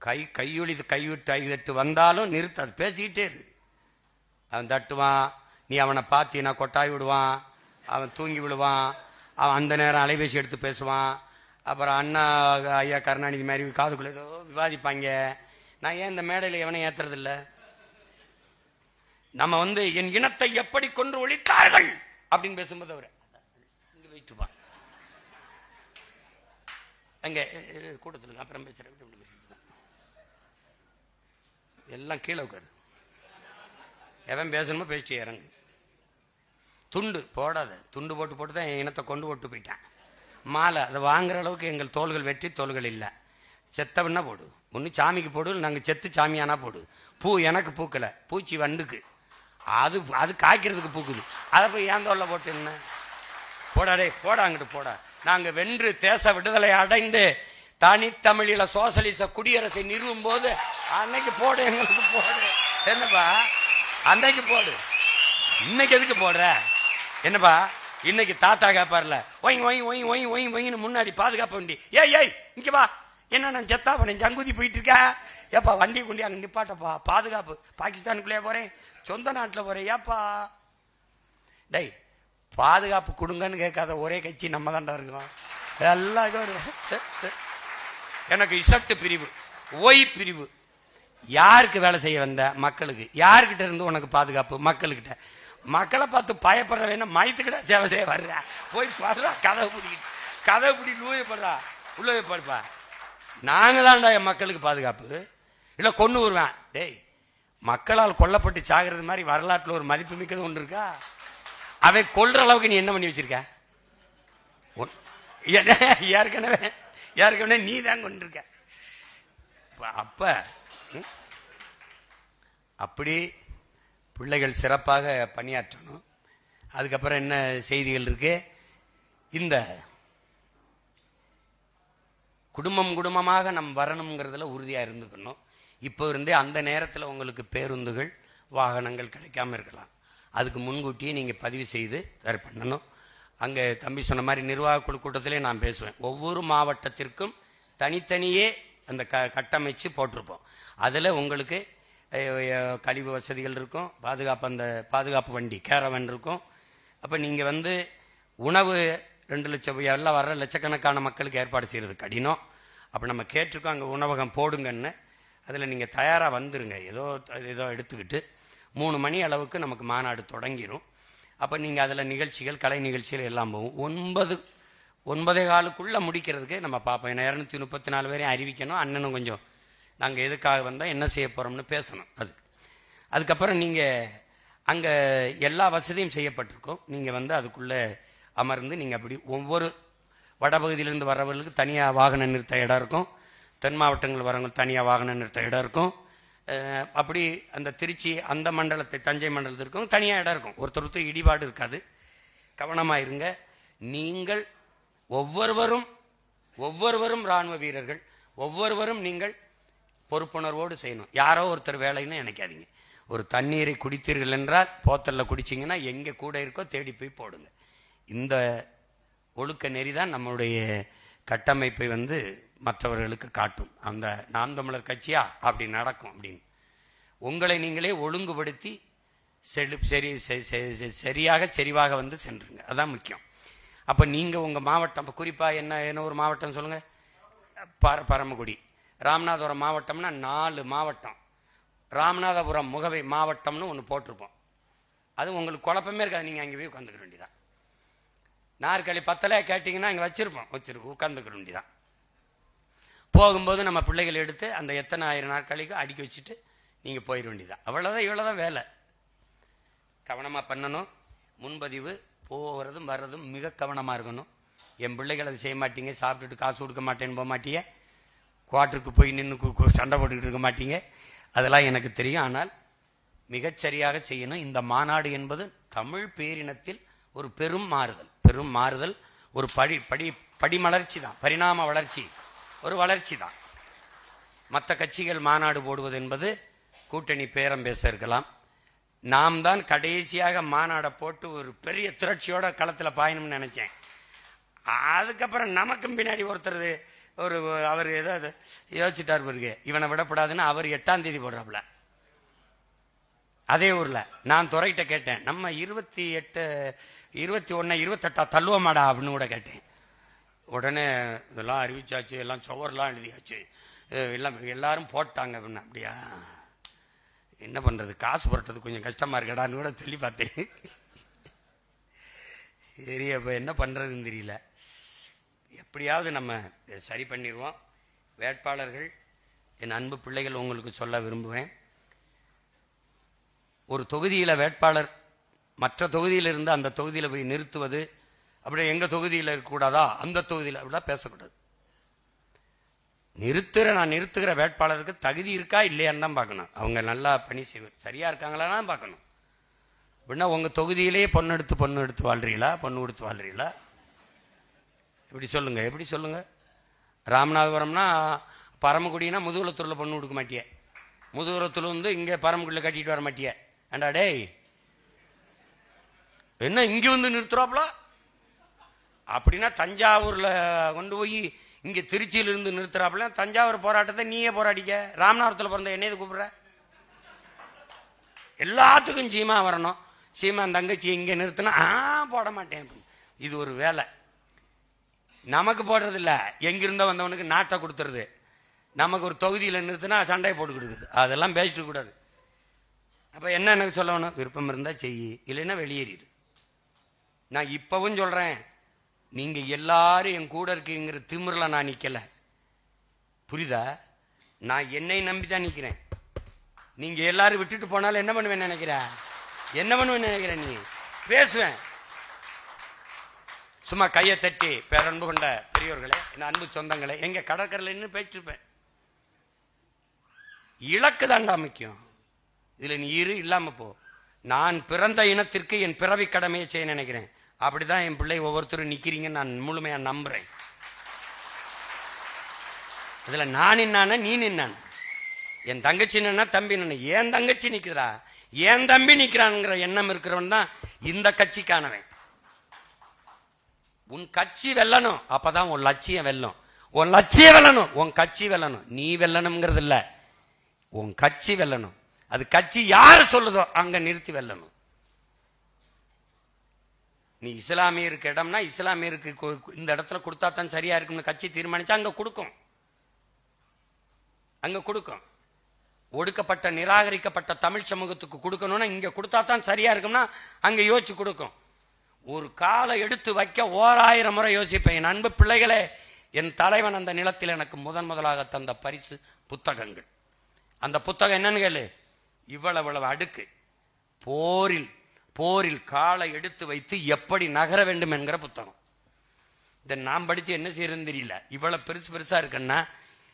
கைவிட்டு ஐதட்டு வந்தாலும் நிறுத்தாது, பேசிக்கிட்டே இரு. அவன் தட்டுவான், நீ அவனை பார்த்தீனா கொட்டாய் விடுவான், அவன் தூங்கி விடுவான், அவன் அந்த நேரம் அலைபேசி எடுத்து பேசுவான். அப்புறம் அண்ணா ஐயா கருணாநிதி மாதிரி காதுக்குள்ள ஏதோ விவாதிப்பாங்க. நான் ஏன் இந்த மேடையில் எவனையும் ஏத்துறதில்ல? நம்ம என் இனத்தை எப்படி கொன்று ஒழித்தார்கள் அப்படின்னு பேசும்போது அவரை இங்க வைத்துப்பான், அங்க கூட்டத்தில் அப்புறம் பேசுறேன் எல்லாம் கீழே உட்காரு. எவன் பேசணுமோ பேசிட்டு இறங்கு. துண்டு போடாத, துண்டு போட்டு தான் என் இனத்தை கொண்டு போட்டு போயிட்டான். மாலை அதை வாங்குற அளவுக்கு எங்கள் தோள்கள் வெற்றி தோள்கள் இல்லை. செத்தவன்னா போடு, ஒன்னு சாமிக்கு போடு, நாங்க செத்து சாமியானா போடு. பூ எனக்கு பூக்கல, பூச்சி வண்டுக்கு, அது அது காய்க்கிறதுக்கு பூக்குது. அதை போய் ஏன் தோல்ல போட்டு என்ன போடாடே, போடா அங்கிட்டு போடா. நாங்க வென்று தேச விடுதலை அடைந்து தனித்தமிழில சோசலிச குடியரசை நிறுவும் போது அன்னைக்கு போடு, எங்களுக்கு போடு. என்னப்பா அன்னைக்கு போடு, இன்னைக்கு எதுக்கு போடுற? என்னப்பா இன்னைக்கு தாத்தா கேப்பார்ல, why why why why why ஒயின்னு முன்னாடி பாதுகாப்பு வண்டி, ஏய் இங்க வா, என்ன நான் செத்தா பண்ணேன் ஜங்குதி போயிட்டு இருக்கா, ஏப்பா வண்டி குண்டி அங்க நிப்பாட்டப்பா, பாதுகாப்பு. பாகிஸ்தானுக்குள்ளே போறேன், சொந்த நாட்டில் போறேன், ஏப்பா டேய் பாதுகாப்பு கொடுங்கன்னு கேட்காத ஒரே கட்சி நம்ம தாண்டா இருக்கோம். எல்லாம் எனக்கு இசட்டு பிரிவு, ஒய் பிரிவு. யாருக்கு வேலை செய்ய வந்த? மக்களுக்கு. யாருக்கிட்ட இருந்து உனக்கு பாதுகாப்பு? மக்களுக்கிட்ட. மக்களை பார்த்து பயப்படுற வேணும், மயத்துக்கிட்ட சேவை செய்ய வர்ற, போய் படுறா, கதவை பிடி லூயப்படுறா, உள்ளே படுப்பா. நாங்க தான்டா என் மக்களுக்கு பாதுகாப்பு, இல்ல கொண்டு வருவேன். டேய் மக்களால் கொல்லப்பட்டு சாகிறது மாதிரி வரலாற்றுல ஒரு மதிப்பு மிக்கது ஒன்று இருக்கா? அவை கொல்ற அளவுக்கு நீ என்ன பண்ணி வச்சிருக்க? ஏற்கனவே நீ தான் கொண்டிருக்க. அப்ப அப்படி பிள்ளைகள் சிறப்பாக பணியாற்றணும். அதுக்கப்புறம் என்ன செய்திகள் இருக்கு? இந்த குடும்பமாக நம்ம வரணுங்கிறதுல உறுதியா இருந்துக்கணும். இப்போ இருந்தே அந்த நேரத்தில் உங்களுக்கு பேருந்துகள் வாகனங்கள் கிடைக்காம இருக்கலாம். அதுக்கு முன்கூட்டியே நீங்க பதிவு செய்து தயார் பண்ணணும். அங்க தம்பி சொன்ன மாதிரி நிர்வாக குழு கூட்டத்திலே நான் பேசுவேன். ஒவ்வொரு மாவட்டத்திற்கும் தனித்தனியே அந்த கட்டமைச்சு போட்டிருப்போம். அதுல உங்களுக்கு கழிவு வசதிகள் இருக்கும், அந்த பாதுகாப்பு வண்டி கேரவன் இருக்கும். அப்ப நீங்க உணவு 2 லட்சம் எல்லாம் வர்ற லட்சக்கணக்கான மக்களுக்கு ஏற்பாடு செய்யறது கடினம். அப்ப நம்ம கேட்டிருக்கோம் அங்க உணவகம் போடுங்கன்னு. அதுல நீங்க தயாரா வந்துருங்க. ஏதோ எடுத்துக்கிட்டு 3 மணி அளவுக்கு நமக்கு மாநாடு தொடங்கிரும். அப்ப நீங்க அதுல நிகழ்ச்சிகள், கலை நிகழ்ச்சிகள் எல்லாம் போகும். 9:15 முடிக்கிறதுக்கு நம்ம பார்ப்போம். ஏன்னா 234 பேரையும் அறிவிக்கணும். அண்ணனும் கொஞ்சம் நாங்கள் எதுக்காக வந்தால் என்ன செய்ய போகிறோம்னு பேசணும். அதுக்கப்புறம் நீங்கள் அங்கே எல்லா வசதியும் செய்யப்பட்டிருக்கும். நீங்கள் வந்து அதுக்குள்ளே அமர்ந்து நீங்கள் அப்படி ஒவ்வொரு வடபகுதியிலிருந்து வரவர்களுக்கு தனியாக வாகன நிறுத்த இடம் இருக்கும். தென் மாவட்டங்கள் வரவங்களுக்கு தனியாக வாகன நிறுத்த இடம் இருக்கும். அப்படி அந்த திருச்சி அந்த மண்டலத்தை தஞ்சை மண்டலத்திற்கும் தனியாக இடம் இருக்கும். ஒருத்தருக்கு இடிபாடு இருக்காது. கவனமாக இருங்க. நீங்கள் ஒவ்வொருவரும் ராணுவ வீரர்கள், ஒவ்வொருவரும் நீங்கள் பொறுப்புணர்வோடு செய்யணும். யாரோ ஒருத்தர் வேலைன்னு நினைக்காதீங்க. ஒரு தண்ணீரை குடித்தீர்கள் என்றால் போத்தல்ல குடிச்சிங்கன்னா எங்கே கூட இருக்கோ தேடி போய் போடுங்க. இந்த ஒழுக்க நெறிதான் நம்முடைய கட்டமைப்பை வந்து மற்றவர்களுக்கு காட்டும். அந்த நாம் தமிழர் கட்சியா அப்படி நடக்கும் அப்படின்னு உங்களை நீங்களே ஒழுங்குபடுத்தி சரியாக செறிவாக வந்து சென்றுங்க. அதான் முக்கியம். அப்ப நீங்க உங்க மாவட்டம் குறிப்பா என்ன ஒரு மாவட்டம் சொல்லுங்க. பரமக்குடி. ராமநாதபுரம் மாவட்டம்னா 4 மாவட்டம். ராமநாதபுரம் முகவை மாவட்டம்னு ஒன்று போட்டிருப்போம். அது உங்களுக்கு குழப்பமே இருக்காது. நீங்க அங்கே போய் உட்காந்துக்க வேண்டியதான். நாற்காலி 10 கேட்டீங்கன்னா அங்கே வச்சிருப்போம். உட்காந்துக்க வேண்டியதான். போகும்போது நம்ம பிள்ளைகள் எடுத்து அந்த எத்தனை 1000 நாற்காலிக்கு அடுக்கி வச்சுட்டு நீங்க போயிட வேண்டியதான். அவ்வளவுதான். இவ்வளவுதான் வேலை. கவனமா பண்ணணும். முன்பதிவு போகிறதும் வர்றதும் மிக கவனமா இருக்கணும். என் பிள்ளைகள் அதை செய்ய மாட்டீங்க. சாப்பிட்டுட்டு காசு கொடுக்க மாட்டேன்னு போக மாட்டீங்க. குவார்ட்டருக்கு போய் நின்று சண்டை போட்டுக்கிட்டு இருக்க மாட்டீங்க. அதெல்லாம் எனக்கு தெரியும். ஆனால் மிகச்சரியாக செய்யணும். இந்த மாநாடு என்பது தமிழ் பேரினத்தில் ஒரு பெரும் மாறுதல், ஒரு படிமலர்ச்சி தான், பரிணாம வளர்ச்சி, ஒரு வளர்ச்சி தான். மற்ற கட்சிகள் மாநாடு போடுவது என்பது கூட்டணி பேரம் பேச இருக்கலாம். நாம் தான் கடைசியாக மாநாடை போட்டு ஒரு பெரிய திரட்சியோட களத்தில் பாயணும்னு நினைச்சேன். அதுக்கப்புறம் நமக்கும் பின்னாடி ஒருத்தர் அவர் ஏதாவது யோசிச்சுட்டார் பிறகு இவனை விடப்படாதுன்னு அவர் 8ஆம் தேதி போடுறாப்புல. அதே ஊர்ல நான் துறைகிட்ட கேட்டேன், நம்ம 28, 21, 28 தள்ளுவமாடா அப்படின்னு கூட கேட்டேன். உடனே இதெல்லாம் அறிவிச்சாச்சு, எல்லாம் சுவர்லாம் எழுதியாச்சு, எல்லாரும் போட்டாங்க அப்படின்னா. அப்படியா, என்ன பண்றது, காசு புரட்டது கொஞ்சம் கஷ்டமா இருக்கடான்னு கூட சொல்லி பார்த்தேன். சரி, அப்ப என்ன பண்றதுன்னு தெரியல. எப்படியாவது நம்ம சரி பண்ணிடுவோம். வேட்பாளர்கள், என் அன்பு பிள்ளைகள், உங்களுக்கு சொல்ல விரும்புவேன். ஒரு தொகுதியில வேட்பாளர் மற்ற தொகுதியில இருந்து அந்த தொகுதியில போய் நிறுத்துவது, அப்படியே எங்க தொகுதியில இருக்கக்கூடாதா அந்த தொகுதியில அப்படிலாம் பேசக்கூடாது. நான் நிறுத்துகிற வேட்பாளருக்கு தகுதி இருக்கா இல்லையான்னு தான் பார்க்கணும். அவங்க நல்லா பணி செய்வது சரியா இருக்காங்களான்னு பார்க்கணும். அப்படின்னா உங்க தொகுதியிலேயே பொண்ணு எடுத்து வாழ்றீங்களா, பொண்ணு கொடுத்து வாழ்றீங்களா? எப்படி சொல்லுங்க. ராமநாதபுரம்னா பரமக்குடினா முதுகுலத்தூர்ல பொண்ணு கொடுக்க மாட்டிய, முதுகுலத்தூர் வந்து இங்க பரமக்குடியில கட்டிட்டு வர மாட்டிய. ஏண்டா டேய், என்ன இங்க வந்து நிறுத்துறாப்ல? அப்படின்னா தஞ்சாவூர்ல கொண்டு போய் இங்க திருச்சியில இருந்து நிறுத்துறாப்புல. தஞ்சாவூர் போராட்டத்தை நீயே போராடிக்க. ராமநாதபுரத்துல பிறந்த என்னைய கூப்பிடுற? எல்லாத்துக்கும் சீமா வரணும். சீமா தங்கச்சி இங்க நிறுத்தினா போட மாட்டேன். இது ஒரு வேலை. நமக்கு போடுறது இல்ல, எங்கிருந்தோ வந்தவனுக்கு நாட்டை கொடுத்துருது. நமக்கு ஒரு தொகுதியில நிறுத்தினா சண்டையை போட்டு கொடுக்குது. அதெல்லாம் பேசிட்டு கூடாது. அப்ப என்ன எனக்கு சொல்லணும், விருப்பம் இருந்தா செய்யி, இல்லைன்னா வெளியேறிடு. நான் இப்பவும் சொல்றேன், நீங்க எல்லாரும் என் கூட இருக்கீங்கிற திமிரில் நான் நிக்கல, புரியுதா? நான் என்னை நம்பிதான் நிக்கிறேன். நீங்க எல்லாரும் விட்டுட்டு போனாலும் என்ன பண்ணுவேன்னு நினைக்கிற? நீ பேசுவேன் சும்மா கையை தட்டி. பேரன்பு கொண்ட பெரியோர்களே, என் அன்பு சொந்தங்களே, எங்க கடற்கரையில் இன்னும் போயிட்டு இருப்பேன். இலக்கு தாண்டா முக்கியம். இதுல நீ இல்லாம போ. நான் பிறந்த இனத்திற்கு என் பிறவி கடமையை செய்ய நினைக்கிறேன். அப்படிதான் என் பிள்ளை ஒவ்வொருத்தரும் நிக்கிறீங்க, நான் முழுமையா நம்புறேன். இதுல நான் நின்னான நீ நின்னான, என் தங்கச்சி நின்னா தம்பி நின்ன, ஏன் தங்கச்சி நிக்கிறா, ஏன் தம்பி நிக்கிறான்ங்கிற எண்ணம் இருக்கிறவன் தான் இந்த கட்சிக்கானவன். உன் கட்சி வெல்லணும், அப்பதான் உன் லட்சியம் வெல்லும். உன் லட்சியம் வெல்லணும், உன் கட்சி வெல்லணும். நீ வெல்லணும்ங்கிறது இல்ல, உன் கட்சி வெல்லணும். அது கட்சி யாரு சொல்லுதோ அங்க நிறுத்தி வெல்லணும். நீ இஸ்லாமியருக்கு இடம்னா இஸ்லாமியருக்கு இந்த இடத்துல கொடுத்தா தான் சரியா இருக்கும்னு கட்சி தீர்மானிச்சா அங்க கொடுக்கும். ஒடுக்கப்பட்ட நிராகரிக்கப்பட்ட தமிழ் சமூகத்துக்கு கொடுக்கணும்னா இங்க கொடுத்தா தான் சரியா இருக்கும்னா அங்க யோசிச்சு கொடுக்கும். ஒரு காலை எடுத்து வைக்க 1000 முறை யோசிப்பேன். என் அன்பு பிள்ளைகளே, என் தலைவன் அந்த நிலத்தில் எனக்கு முதலாக தந்த பரிசு புத்தகங்கள். அந்த புத்தகம் என்னன்னு கேளு, இவ்வளவு அடுக்கு. போரில் காலை எடுத்து வைத்து எப்படி நகர வேண்டும் என்கிற புத்தகம். இதை நான் படிச்சு என்ன செய்யறதுன்னு தெரியல. இவ்வளவு பெருசா இருக்குன்னா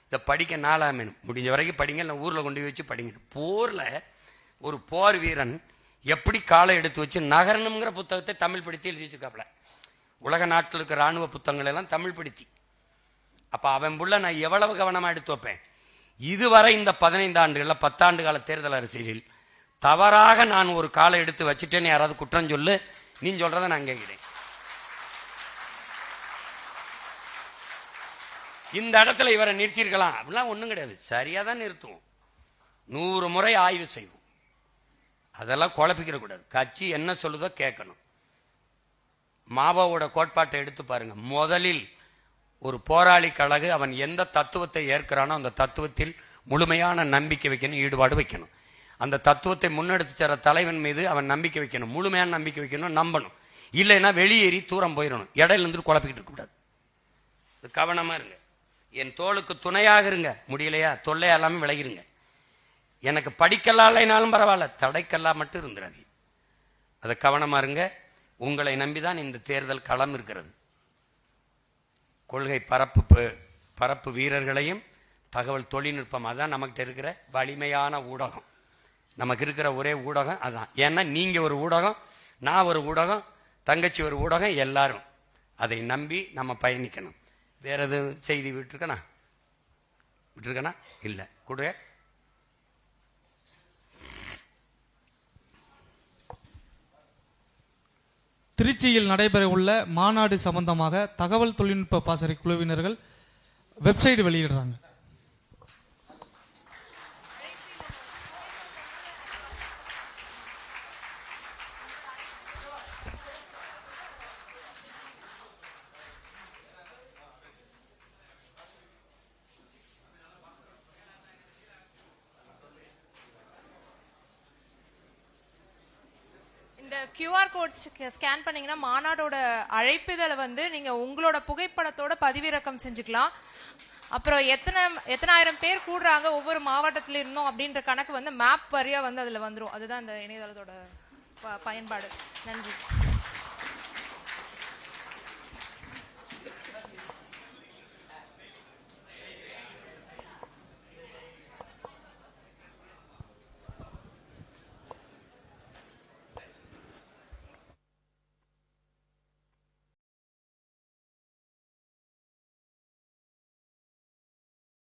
இதை படிக்க நாளாம் வேணும். முடிஞ்ச வரைக்கும் படிங்க, இல்லை ஊர்ல கொண்டு வச்சு படிங்க. போர்ல ஒரு போர் வீரன் எப்படி காலை எடுத்து வச்சு நகரணுங்கிற புத்தகத்தை தமிழ் படுத்தி எழுதி வச்சுக்காப்ல. உலக நாட்டில் இருக்கிற ராணுவ புத்தகங்கள் எல்லாம் தமிழ் படுத்தி. அப்ப அவன் புள்ள நான் எவ்வளவு கவனமா எடுத்து வைப்பேன். இதுவரை இந்த 15 ஆண்டுகள்ல 10 ஆண்டு கால தேர்தல் அரசியலில் தவறாக நான் ஒரு காலை எடுத்து வச்சுட்டேன்னு யாராவது குற்றம் சொல்லு, நீ சொல்றத நான் கேட்கிறேன். இந்த இடத்துல இவரை நிறுத்திருக்கலாம் அப்படிலாம் ஒண்ணும் கிடையாது. சரியாதான் நிறுத்துவோம். 100 முறை ஆய்வு செய்வோம். அதெல்லாம் குழப்பிக்கிற கூடாது. கட்சி என்ன சொல்லுதோ கேட்கணும். மாவோட கோட்பாட்டை எடுத்து பாருங்க. முதலில் ஒரு போராளி கழகு அவன் எந்த தத்துவத்தை ஏற்கிறானோ அந்த தத்துவத்தில் முழுமையான நம்பிக்கை வைக்கணும், ஈடுபாடு வைக்கணும். அந்த தத்துவத்தை முன்னெடுத்து சென்ற தலைவன் மீது அவன் நம்பிக்கை வைக்கணும், முழுமையான நம்பிக்கை வைக்கணும், நம்பணும். இல்லைன்னா வெளியேறி தூரம் போயிடணும். இடையில இருந்து குழப்பிக்கிட்டு இருக்க கூடாது. கவனமா இருங்க. என் தோளுக்கு துணையாக இருங்க. முடியலையா தொல்லையா எல்லாமே விலகிருங்க. எனக்கு படிக்கலாம் இல்லைனாலும் பரவாயில்ல, தடைக்கல்லாம் மட்டும் இருந்துடாது. அதை கவனமா இருங்க. உங்களை நம்பிதான் இந்த தேர்தல் களம் இருக்கிறது. கொள்கை பரப்பு வீரர்களையும் தகவல் தொழில்நுட்பம் அதான் நமக்கு இருக்கிற வலிமையான ஊடகம். நமக்கு இருக்கிற ஒரே ஊடகம் அதான். ஏன்னா நீங்க ஒரு ஊடகம், நான் ஒரு ஊடகம், தங்கச்சி ஒரு ஊடகம், எல்லாரும் அதை நம்பி நம்ம பயணிக்கணும். வேற எது செய்தி விட்டுருக்கனா இல்ல கூட. திருச்சியில் நடைபெற உள்ள மாநாடு சம்பந்தமாக தகவல் தொழில்நுட்ப பாசறை குழுவினர்கள் வெப்சைட் வெளியிடுறாங்க. QR கோட் ஸ்கேன் பண்ணீங்கன்னா மாநாடோட அழைப்பிதழை நீங்க உங்களோட புகைப்படத்தோட பதிவிறக்கம் செஞ்சுக்கலாம். அப்புறம் எத்தனாயிரம் பேர் கூடுறாங்க ஒவ்வொரு மாவட்டத்தில இருந்தோம் அப்படின்ற கணக்கு மேப் வரியா அதுல வந்துரும். அதுதான் இந்த இணையதளத்தோட பயன்பாடு. நன்றி.